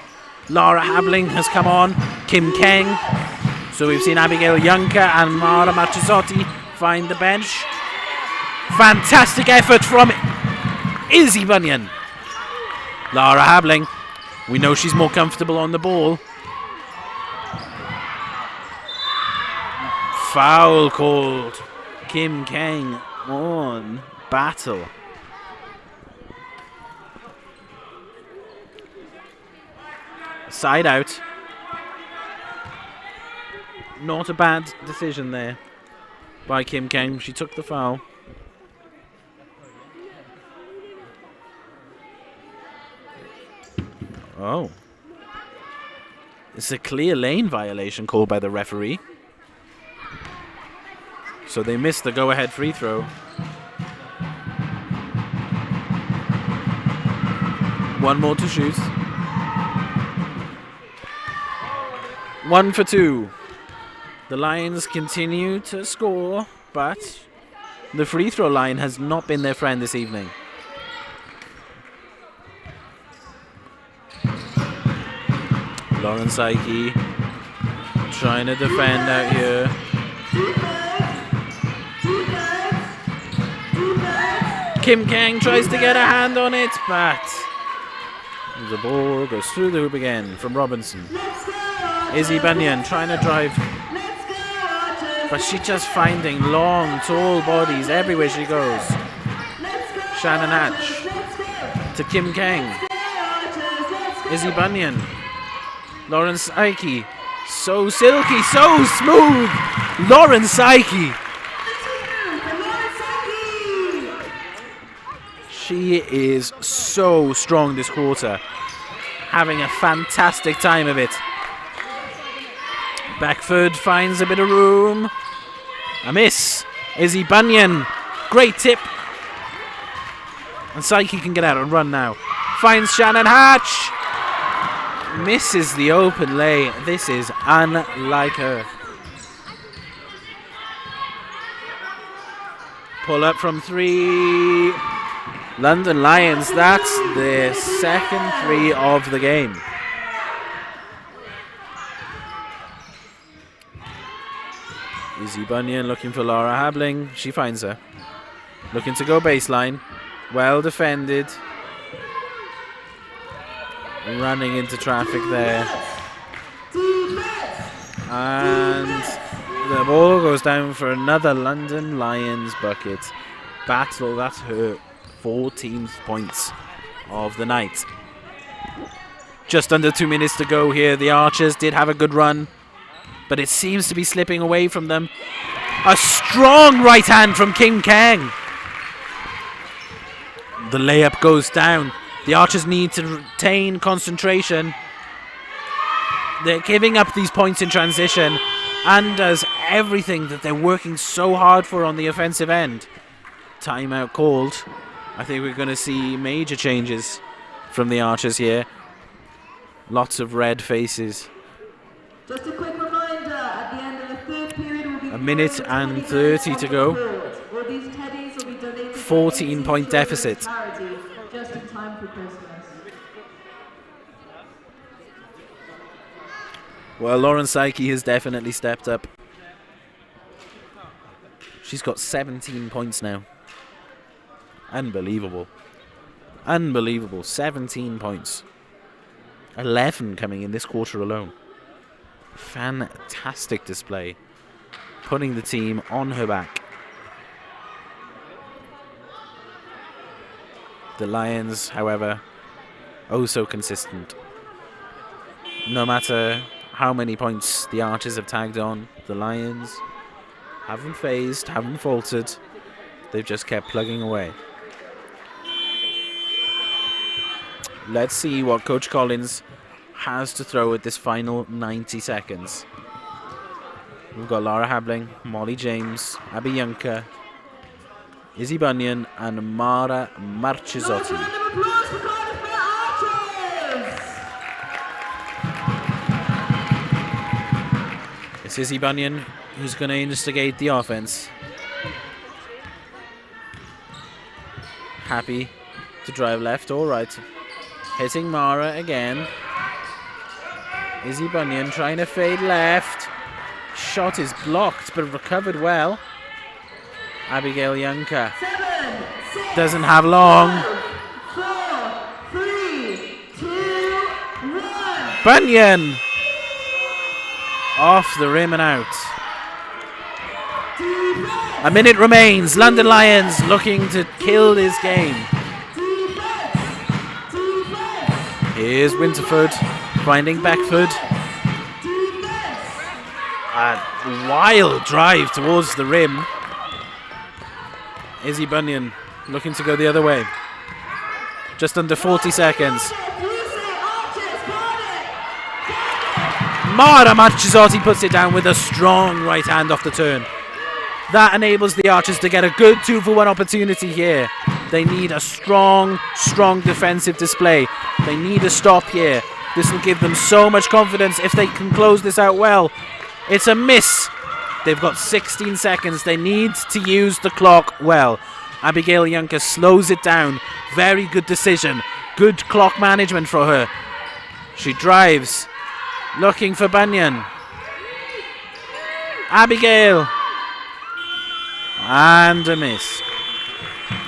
Lara Habling has come on. Kim Kang. So we've seen Abigail Yunker and Mara Machizotti find the bench. Fantastic effort from Izzy Bunyan. Lara Habling. We know she's more comfortable on the ball. Foul called. Kim Kang on Battle. Side out. Not a bad decision there by Kim Kang. She took the foul. Oh. It's a clear lane violation called by the referee. So they missed the go-ahead free throw. One more to shoot. 1 for 2. The Lions continue to score, but the free throw line has not been their friend this evening. Lauren Psyche trying to defend out here. Kim Kang tries to get a hand on it, but the ball goes through the hoop again from Robinson. Izzy Bunyan trying to drive, but she's just finding long, tall bodies everywhere she goes. Shannon Hatch to Kim Kang. Izzy Bunyan. Lauren Psyche. So silky, so smooth. Lauren Psyche. She is so strong this quarter. Having a fantastic time of it. Beckford finds a bit of room. A miss. Izzy Bunyan. Great tip. And Psyche can get out and run now. Finds Shannon Hatch. Misses the open lay. This is unlike her. Pull up from 3. London Lions, that's their second 3 of the game. Izzy Bunyan looking for Laura Habling. She finds her. Looking to go baseline. Well defended. Running into traffic there. And the ball goes down for another London Lions bucket. Battle, that's her 14th points of the night. Just under 2 minutes to go here. The Archers did have a good run, but it seems to be slipping away from them. A strong right hand from Kim Kang. The layup goes down. The Archers need to retain concentration. They're giving up these points in transition and does everything that they're working so hard for on the offensive end. Timeout called. I think we're going to see major changes from the Archers here. Lots of red faces. Just a quick reminder, at the end of the third period will be 1 minute and 30 to go. 14-point deficit. Just in time for Christmas. Well, Lauren Psyche has definitely stepped up. She's got 17 points now. Unbelievable. Unbelievable. 17 points. 11 coming in this quarter alone. Fantastic display. Putting the team on her back. The Lions, however, oh so consistent. No matter how many points the Archers have tagged on. The Lions haven't phased, haven't faltered. They've just kept plugging away. Let's see what Coach Collins has to throw at this final 90 seconds. We've got Lara Habling, Molly James, Abby Juncker, Izzy Bunyan and Mara Marchisotti. It's Izzy Bunyan who's going to instigate the offense. Happy to drive left or right. Hitting Mara again. Izzy Bunyan trying to fade left. Shot is blocked but recovered well. Abigail Juncker doesn't have long. 5, 4, 3, 2, 1. Bunyan off the rim and out. A minute remains. London Lions looking to kill this game. Here's Winterford finding Beckford. A wild drive towards the rim. Izzy Bunyan looking to go the other way. Just under 40 seconds. Mara Marchisotti puts it down with a strong right hand off the turn. That enables the Archers to get a good 2-for-1 opportunity here. They need a strong defensive display. They need a stop here. This will give them so much confidence if they can close this out well. It's a miss. They've got 16 seconds. They need to use the clock well. Abigail Juncker slows it down. Very good decision. Good clock management for her. She drives, looking for Bunyan. Abigail. And a miss.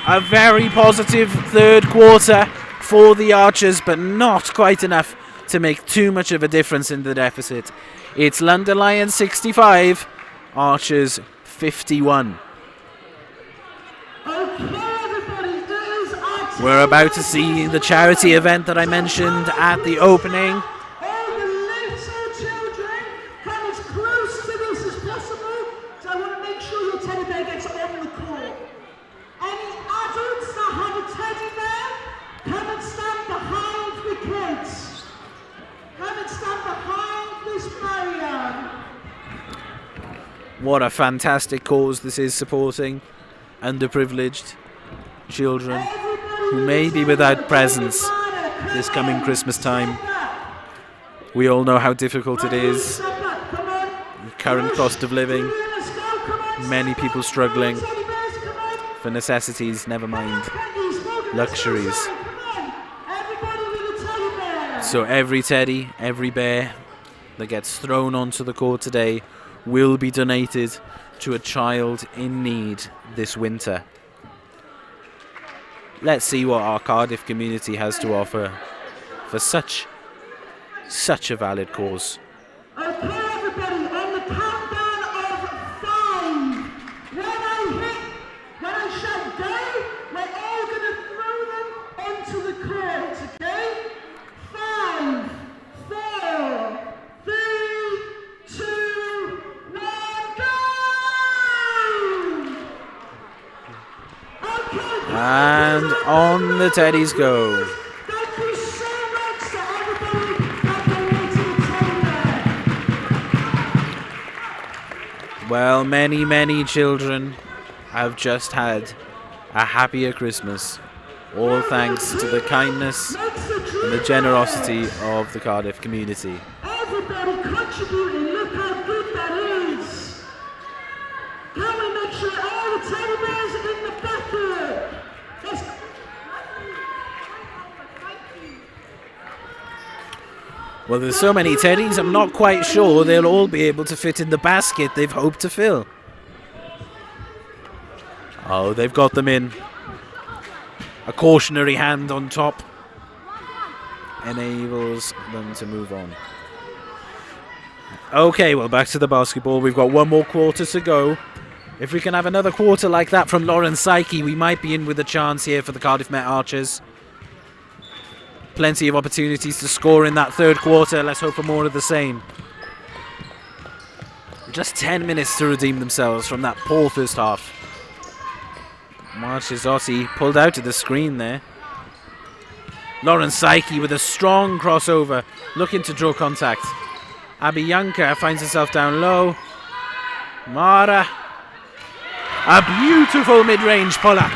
A very positive third quarter for the Archers, but not quite enough to make too much of a difference in the deficit. It's London Lions 65, Archers 51. We're about to see the charity event that I mentioned at the opening. All the little children come as close to this as possible, so I want to make sure your teddy bear gets on the court. Any adults that have a teddy bear, come and stand behind the kids. Come and stand behind this barrier. What a fantastic cause this is, supporting underprivileged children who may be without presents this coming Christmas time. We all know how difficult it is. The current cost of living, many people struggling for necessities, never mind luxuries. So every teddy, every bear that gets thrown onto the court today will be donated to a child in need this winter. Let's see what our Cardiff community has to offer for such a valid cause. Okay, everybody, on the countdown of 5. When I shout go, we're all going to throw them onto the court, okay? 5, 4, 3, 2, 1, go! Okay. And on the teddies go. Thank you so much to everybody that donated a teddy bear. Well, many children have just had a happier Christmas. All thanks to the kindness and the generosity of the Cardiff community. Everybody contributing, look how good that is. Can we make sure all the teddy bears are in the bucket? Let's Well, there's so many teddies, I'm not quite sure they'll all be able to fit in the basket they've hoped to fill. Oh, they've got them in. A cautionary hand on top enables them to move on. Okay, well, back to the basketball. We've got one more quarter to go. If we can have another quarter like that from Lauren Psyche, we might be in with a chance here for the Cardiff Met Archers. Plenty of opportunities to score in that third quarter. Let's hope for more of the same. Just 10 minutes to redeem themselves from that poor first half. Marchesotti pulled out of the screen there. Lauren Psyche with a strong crossover, looking to draw contact. Abiyanka finds herself down low. Mara, a beautiful mid-range puller.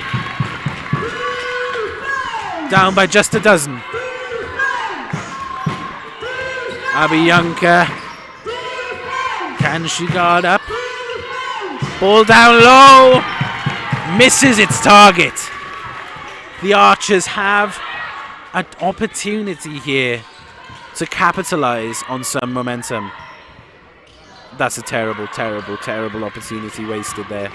Down by just a dozen. Abiyanka, can she guard up? Ball down low, misses its target. The Archers have an opportunity here to capitalize on some momentum. That's a terrible, terrible, terrible opportunity wasted there.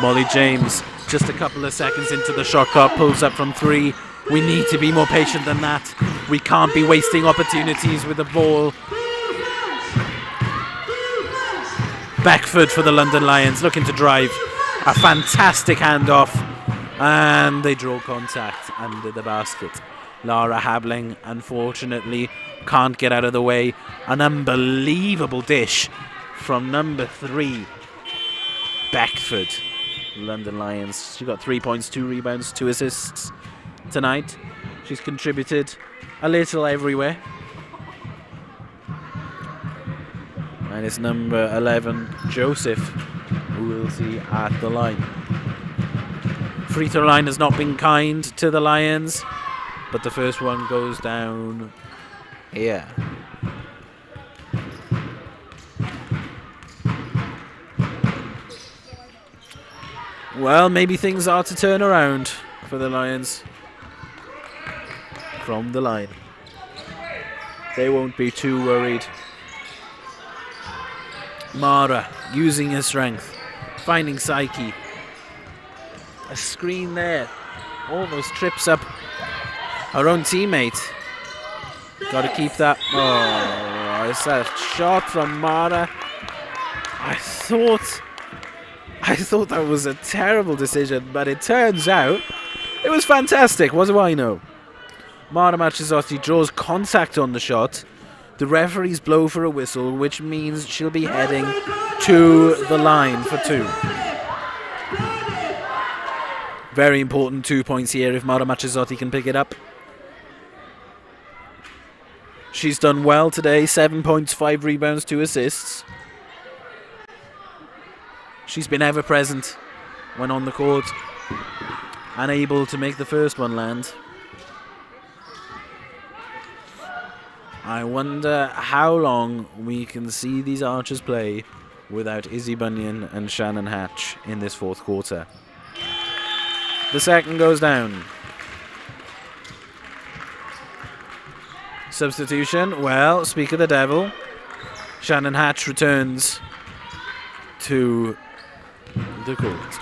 Molly James, just a couple of seconds into the shot clock, pulls up from 3. We need to be more patient than that. We can't be wasting opportunities with the ball. Beckford for the London Lions, looking to drive. A fantastic handoff. And they draw contact under the basket. Lara Habling, unfortunately, can't get out of the way. An unbelievable dish from number 3, Beckford. London Lions. She got 3 points, 2 rebounds, 2 assists tonight. She's contributed a little everywhere. And it's number 11, Joseph, who we'll see at the line. Free throw line has not been kind to the Lions, but the first one goes down here. Well, maybe things are to turn around for the Lions from the line. They won't be too worried. Mara using her strength, finding Psyche. A screen there, almost trips up her own teammate. Got to keep that. Oh, it's a shot from Mara. I thought that was a terrible decision, but it turns out it was fantastic. What do I know? Mara Marchesotti draws contact on the shot. The referees blow for a whistle, which means she'll be heading to the line for 2. Very important 2 points here if Mara Marchesotti can pick it up. She's done well today, 7 points, 5 rebounds, 2 assists. She's been ever present when on the court, unable to make the first one land. I wonder how long we can see these Archers play without Izzy Bunyan and Shannon Hatch in this fourth quarter. The second goes down. Substitution, well, speak of the devil. Shannon Hatch returns to the court.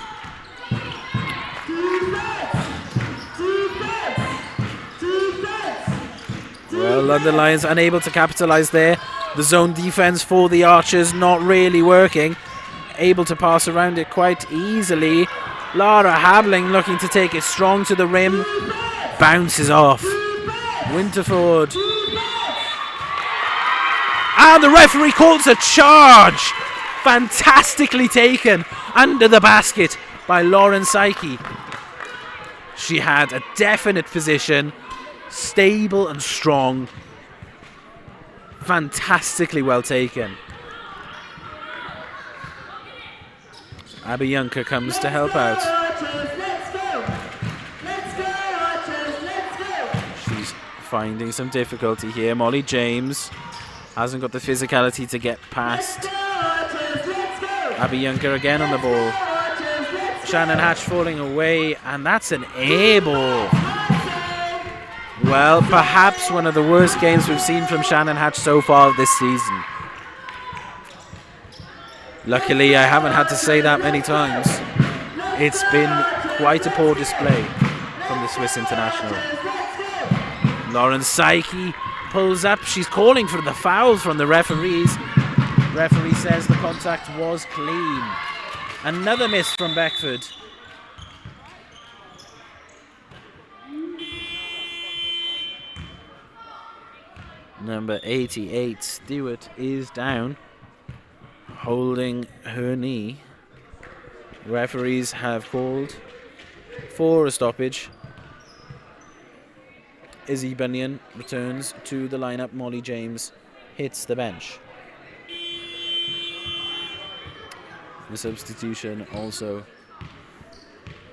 Well, London Lions unable to capitalise there. The zone defence for the Archers not really working. Able to pass around it quite easily. Lara Habling looking to take it strong to the rim. Bounces off. Winterford. And the referee calls a charge. Fantastically taken under the basket by Lauren Psyche. She had a definite position. Stable and strong. Fantastically well taken. Abiyanka comes to help out. She's finding some difficulty here. Molly James hasn't got the physicality to get past. Abiyanka again on the ball. Shannon Hatch falling away, and that's an air ball. Well, perhaps one of the worst games we've seen from Shannon Hatch so far this season. Luckily, I haven't had to say that many times. It's been quite a poor display from the Swiss international. Lauren Psyche pulls up. She's calling for the foul from the referees. Referee says the contact was clean. Another miss from Beckford. Number 88, Stewart, is down. holding her knee. Referees have called for a stoppage. Izzy Bunyan returns to the lineup. Molly James hits the bench. The substitution also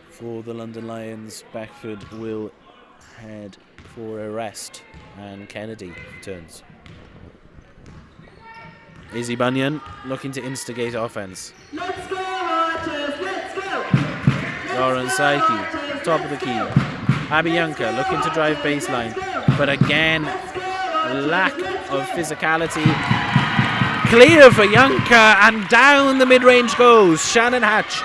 for the London Lions. Beckford will head for a rest and Kennedy returns. Izzy Bunyan looking to instigate offense. Let's go, Archers, let's go! Lauren Psyche, top of the key. Abiyanka looking to drive baseline, but again, lack of physicality. Clear for Yanka, and down the mid-range goes Shannon Hatch.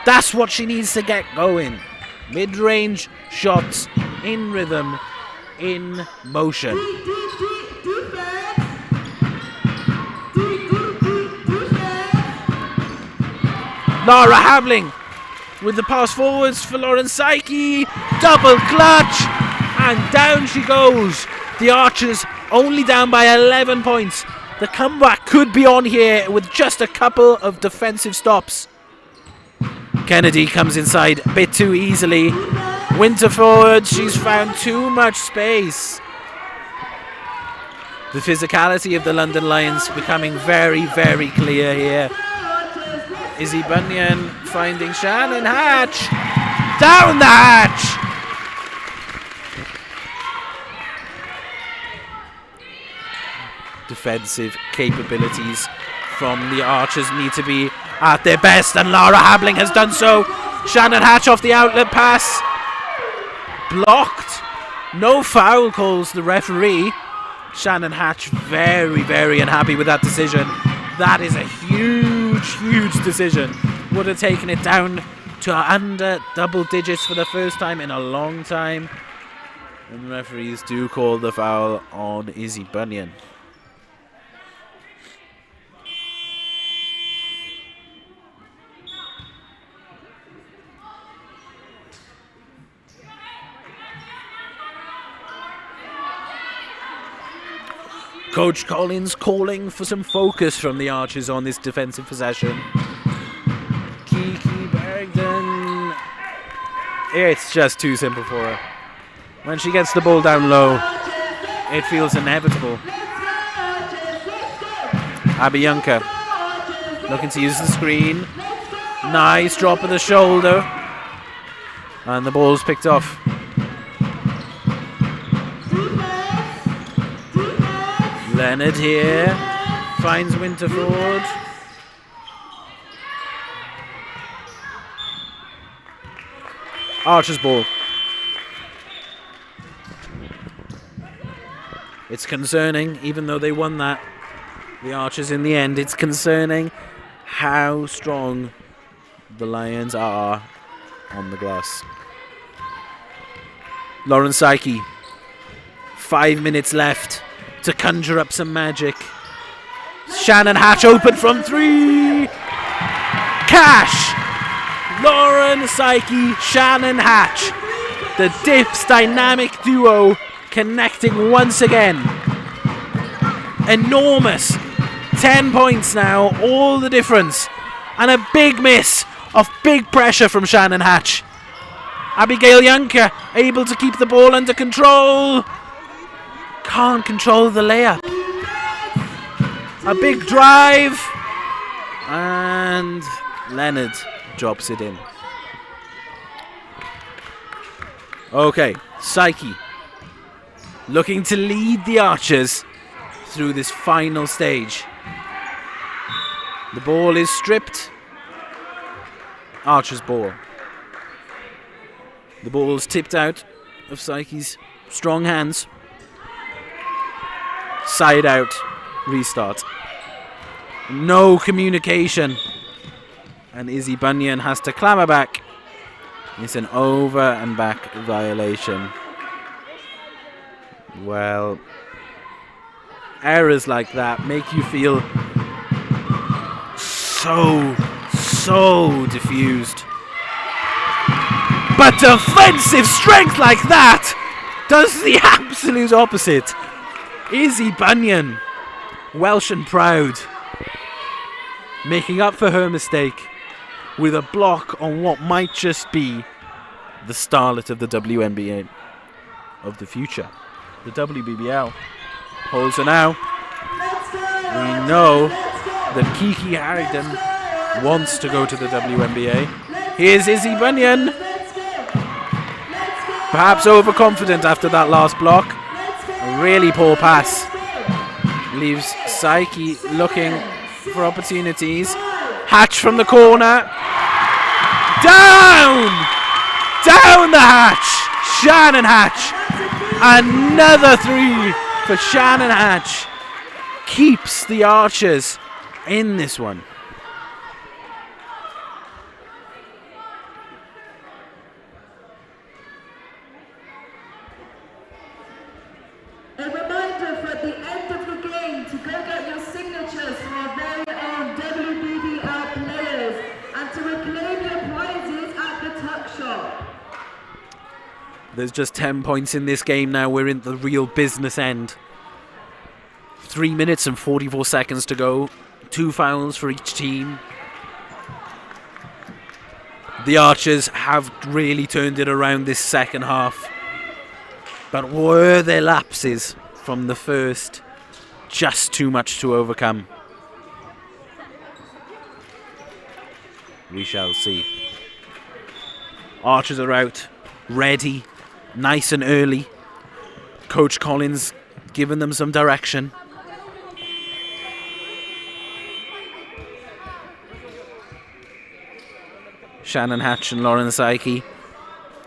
That's what she needs to get going. Mid-range shots in rhythm, in motion. Lara Habling with the pass forwards for Lauren Psyche. Double clutch, and down she goes. The Archers only down by 11 points. The comeback could be on here with just a couple of defensive stops. Kennedy comes inside a bit too easily. Winter forward, she's found too much space. The physicality of the London Lions becoming very, very clear here. Izzy Bunyan finding Shannon Hatch. Down the hatch! Defensive capabilities from the Archers need to be at their best, and Lara Habling has done so. Shannon Hatch off the outlet pass. Blocked. No foul, calls the referee. Shannon Hatch very, very unhappy with that decision. That is a huge, huge decision. Would have taken it down to under double digits for the first time in a long time. And referees do call the foul on Izzy Bunyan. Coach Collins calling for some focus from the Archers on this defensive possession. Kiki Bergden. It's just too simple for her. When she gets the ball down low, it feels inevitable. Abiyanka looking to use the screen. Nice drop of the shoulder. And the ball's picked off. Leonard here finds Winterford. Archer's ball. It's concerning, even though they won that, the Archers in the end, it's concerning how strong the Lions are on the glass. Lauren Psyche, 5 minutes left to conjure up some magic. Shannon Hatch open from 3. Cash! Lauren Psyche, Shannon Hatch. The Dips dynamic duo connecting once again. Enormous. 10 points now, all the difference. And a big miss of big pressure from Shannon Hatch. Abigail Yanka able to keep the ball under control. Can't control the layup. A big drive, and Leonard drops it in. Okay, Psyche looking to lead the Archers through this final stage. The ball is stripped. Archer's ball. The ball's tipped out of Psyche's strong hands. Side out, restart. No communication. And Izzy Bunyan has to clamber back. It's an over and back violation. Well, errors like that make you feel so diffused. But defensive strength like that does the absolute opposite. Izzy Bunyan, Welsh and proud. making up for her mistake with a block on what might just be the starlet of the WNBA of the future. The WBBL holds her now. We know that Kiki Harrington wants to go to the WNBA. Here's Izzy Bunyan. Perhaps overconfident after that last block. A really poor pass. Leaves Psyche looking for opportunities. Hatch from the corner. Down! Down the Hatch! Shannon Hatch. Another three for Shannon Hatch. Keeps the Archers in this one. A reminder for at the end of the game to go get your signatures from our very own WBBL players and to reclaim your prizes at the tuck shop. There's just 10 points in this game now. We're in the real business end. 3 minutes and 44 seconds to go. 2 fouls for each team. The Archers have really turned it around this second half. But were there lapses from the first? Just too much to overcome. We shall see. Archers are out, ready, nice and early. Coach Collins giving them some direction. Shannon Hatch and Lauren Psyche,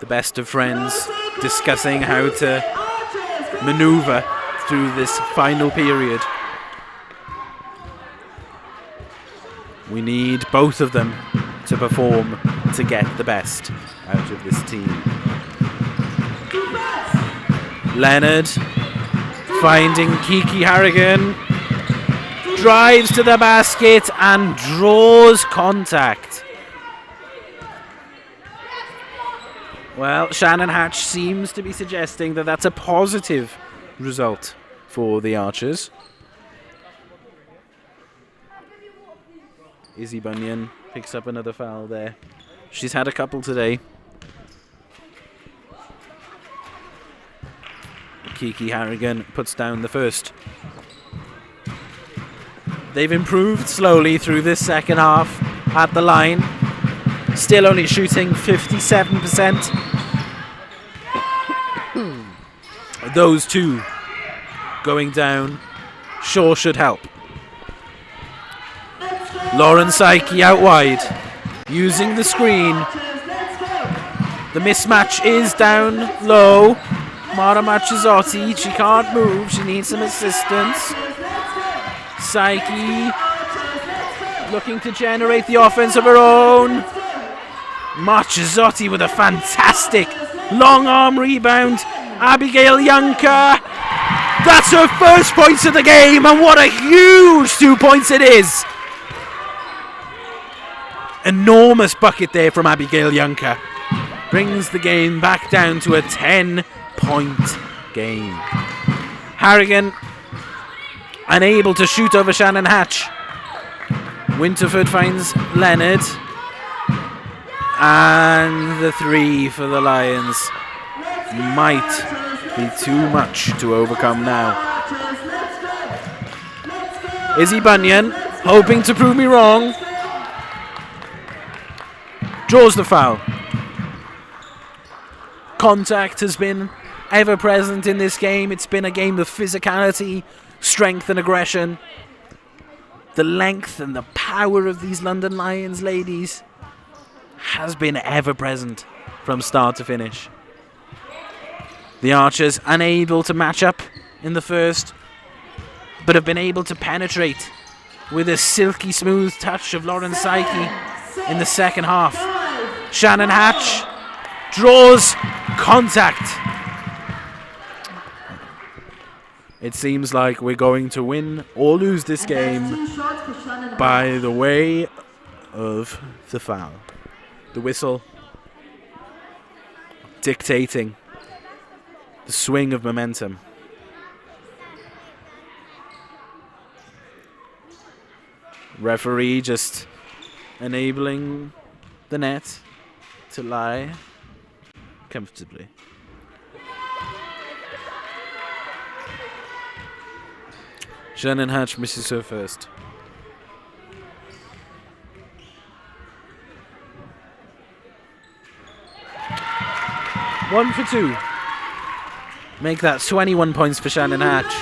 the best of friends, discussing how to maneuver through this final period. We need both of them to perform to get the best out of this team. Leonard finding Kiki Harrigan, drives to the basket and draws contact. Well, Shannon Hatch seems to be suggesting that that's a positive result for the Archers. Izzy Bunyan picks up another foul there. She's had a couple today. Kiki Harrigan puts down the first. They've improved slowly through this second half at the line. Still only shooting 57%. Those two going down sure should help. Lauren Psyche out wide, using the screen. The mismatch is down low. Mara Machizotti, she can't move, she needs some assistance. Psyche looking to generate the offense of her own. Machizotti with a fantastic long arm rebound. Abigail Yunker. That's her first points of the game, and what a huge 2 points it is. Enormous bucket there from Abigail Yunker. Brings the game back down to a 10-point game. Harrigan unable to shoot over Shannon Hatch. Winterford finds Leonard. And the three for the Lions might be too much to overcome now. Izzy Bunyan hoping to prove me wrong. Draws the foul. Contact has been ever present in this game. It's been a game of physicality, strength and aggression. The length and the power of these London Lions ladies has been ever present from start to finish. The Archers unable to match up in the first, but have been able to penetrate with a silky smooth touch of Lauren Psyche in the second half. Shannon Hatch draws contact. It seems like we're going to win or lose this game by the way of the foul. The whistle dictating the swing of momentum. Referee just enabling the net to lie comfortably. Shannon Hatch misses her first. One for two. Make that 21 points for Shannon Hatch.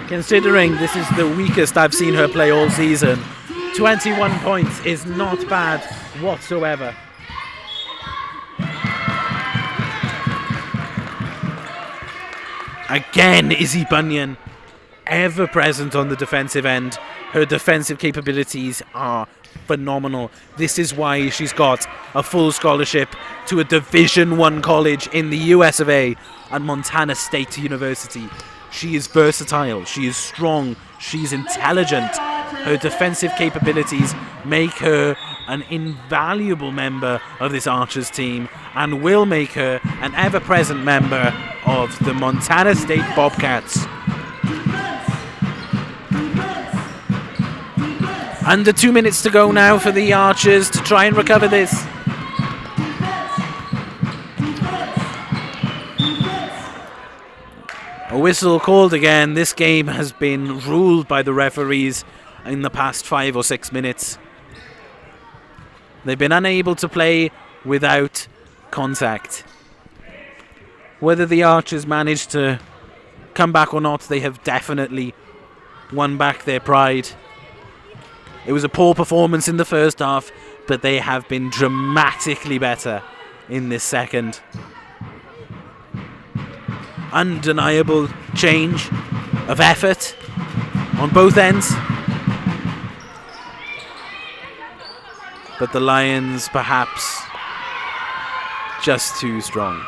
Considering this is the weakest I've seen her play all season, 21 points is not bad whatsoever. Again, Izzy Bunyan, ever present on the defensive end. Her defensive capabilities are phenomenal. This is why she's got a full scholarship to a Division I college in the US of A at Montana State University. She is versatile, she is strong, she's intelligent. Her defensive capabilities make her an invaluable member of this Archers team and will make her an ever-present member of the Montana State Bobcats. Under 2 minutes to go now for the Archers to try and recover this. A whistle called again. This game has been ruled by the referees in the past 5 or 6 minutes. They've been unable to play without contact. Whether the Archers managed to come back or not, they have definitely won back their pride. It was a poor performance in the first half, but they have been dramatically better in this second. Undeniable change of effort on both ends. But the Lions perhaps just too strong.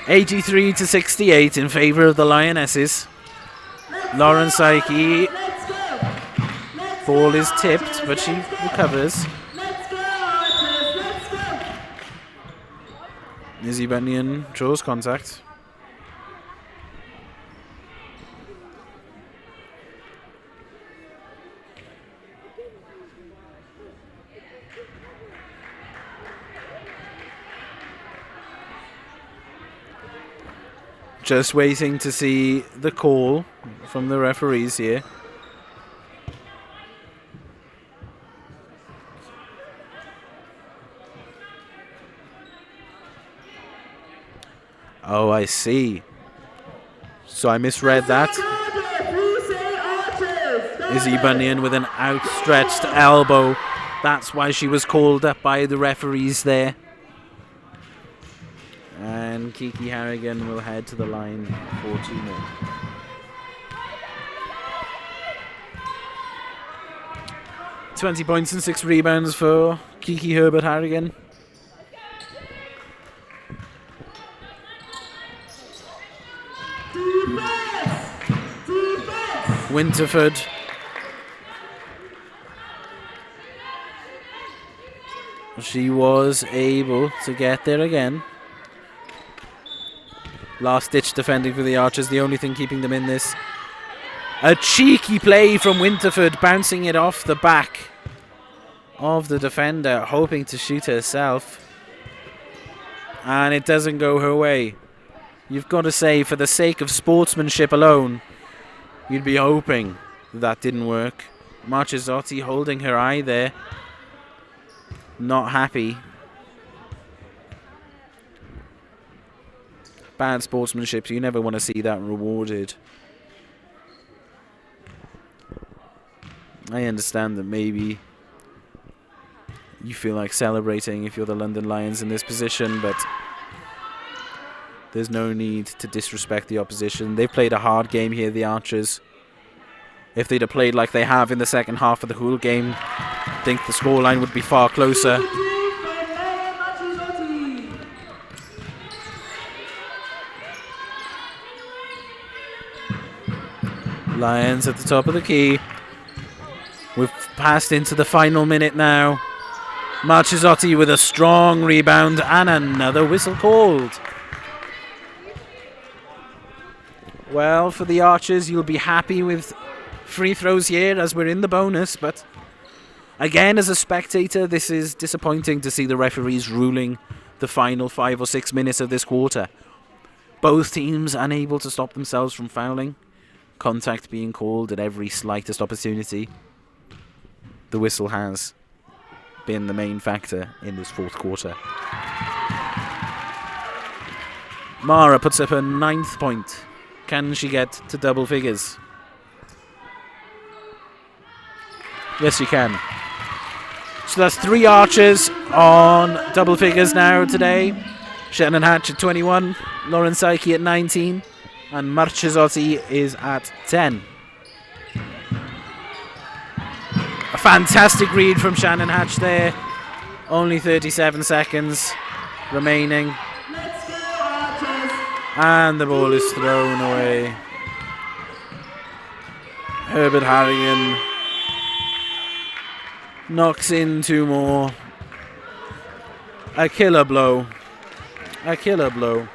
83-68 in favour of the Lionesses. Lauren Saiki. Ball is tipped, but she recovers. Izzy Bunyan draws contact. Just waiting to see the call from the referees here. Oh, I see. So I misread that. Izzy Bunyan with an outstretched elbow. That's why she was called up by the referees there. And Kiki Harrigan will head to the line for 2 more. .20 points and 6 rebounds for Kiki Herbert Harrigan. Winterford. She was able to get there again. Last ditch defending for the Archers, the only thing keeping them in this. A cheeky play from Winterford, bouncing it off the back of the defender, hoping to shoot herself. And it doesn't go her way. You've got to say, for the sake of sportsmanship alone, you'd be hoping that didn't work. Marchesotti holding her eye there. Not happy. Bad sportsmanship, so you never want to see that rewarded. I understand that maybe you feel like celebrating if you're the London Lions in this position, but there's no need to disrespect the opposition. They've played a hard game here, the Archers. If they'd have played like they have in the second half of the Hull game, I think the scoreline would be far closer. Lions at the top of the key. We've passed into the final minute now. Marchesotti with a strong rebound and another whistle called. Well, for the Archers, you'll be happy with free throws here as we're in the bonus, but again, as a spectator, this is disappointing to see the referees ruling the final 5 or 6 minutes of this quarter. Both teams unable to stop themselves from fouling. Contact being called at every slightest opportunity. The whistle has been the main factor in this fourth quarter. Mara puts up her 9th point. Can she get to double figures? Yes, she can. So that's 3 archers on double figures now today. Shannon Hatch at 21, Lauren Psyche at 19, and Marchesotti is at 10. A fantastic read from Shannon Hatch there. Only 37 seconds remaining. And the ball is thrown away. Herbert Harrigan knocks in 2 more. A killer blow. A killer blow.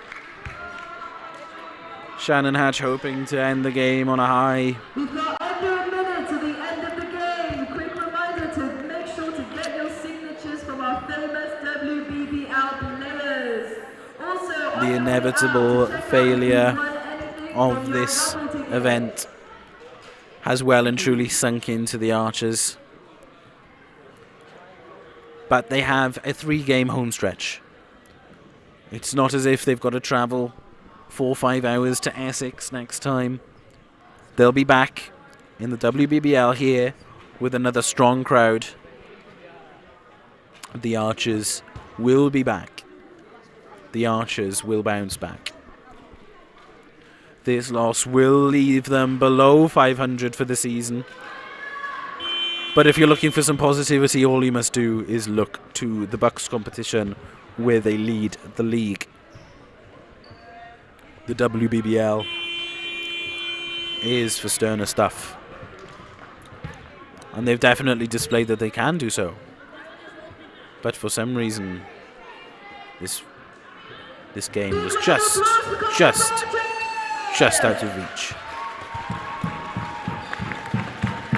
Shannon Hatch hoping to end the game on a high. We've got under a minute to the end of the game. Quick reminder to make sure to get your signatures from our famous WBBL players. Also, the inevitable failure of this event has well and truly sunk into the Archers. But they have a 3-game home stretch. It's not as if they've got to travel 4 or 5 hours to Essex next time. They'll be back in the WBBL here with another strong crowd. The Archers will be back. The Archers will bounce back. This loss will leave them below 500 for the season. But if you're looking for some positivity, all you must do is look to the Bucks competition where they lead the league. The WBBL is for sterner stuff. And they've definitely displayed that they can do so. But for some reason, this game was just out of reach.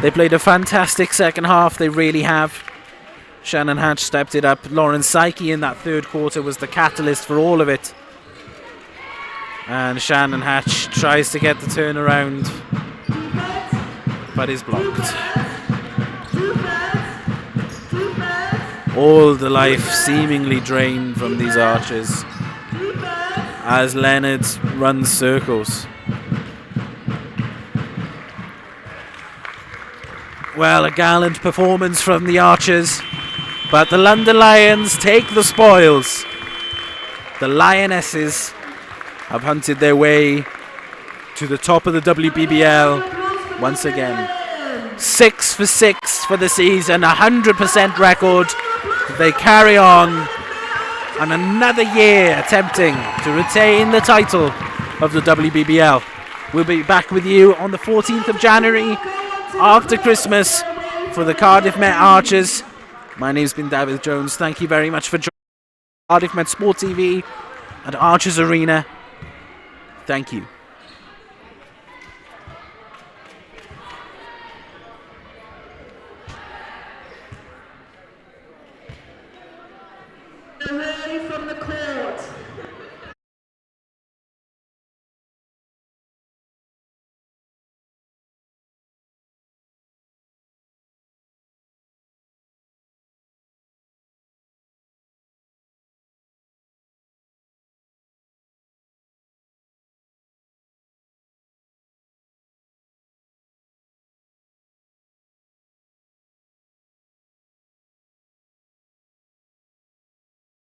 They played a fantastic second half, they really have. Shannon Hatch stepped it up. Lauren Psyche in that 3rd quarter was the catalyst for all of it. And Shannon Hatch tries to get the turnaround, but is blocked. All the life seemingly drained from these Archers as Leonard runs circles. Well, a gallant performance from the Archers, but the London Lions take the spoils. The Lionesses have hunted their way to the top of the WBBL once again. 6 for 6 for the season, 100% record. They carry on, and another year attempting to retain the title of the WBBL. We'll be back with you on the 14th of January after Christmas for the Cardiff Met Archers. My name's been David Jones. Thank you very much for joining Cardiff Met Sport TV and Archers Arena. Thank you. Away from the court.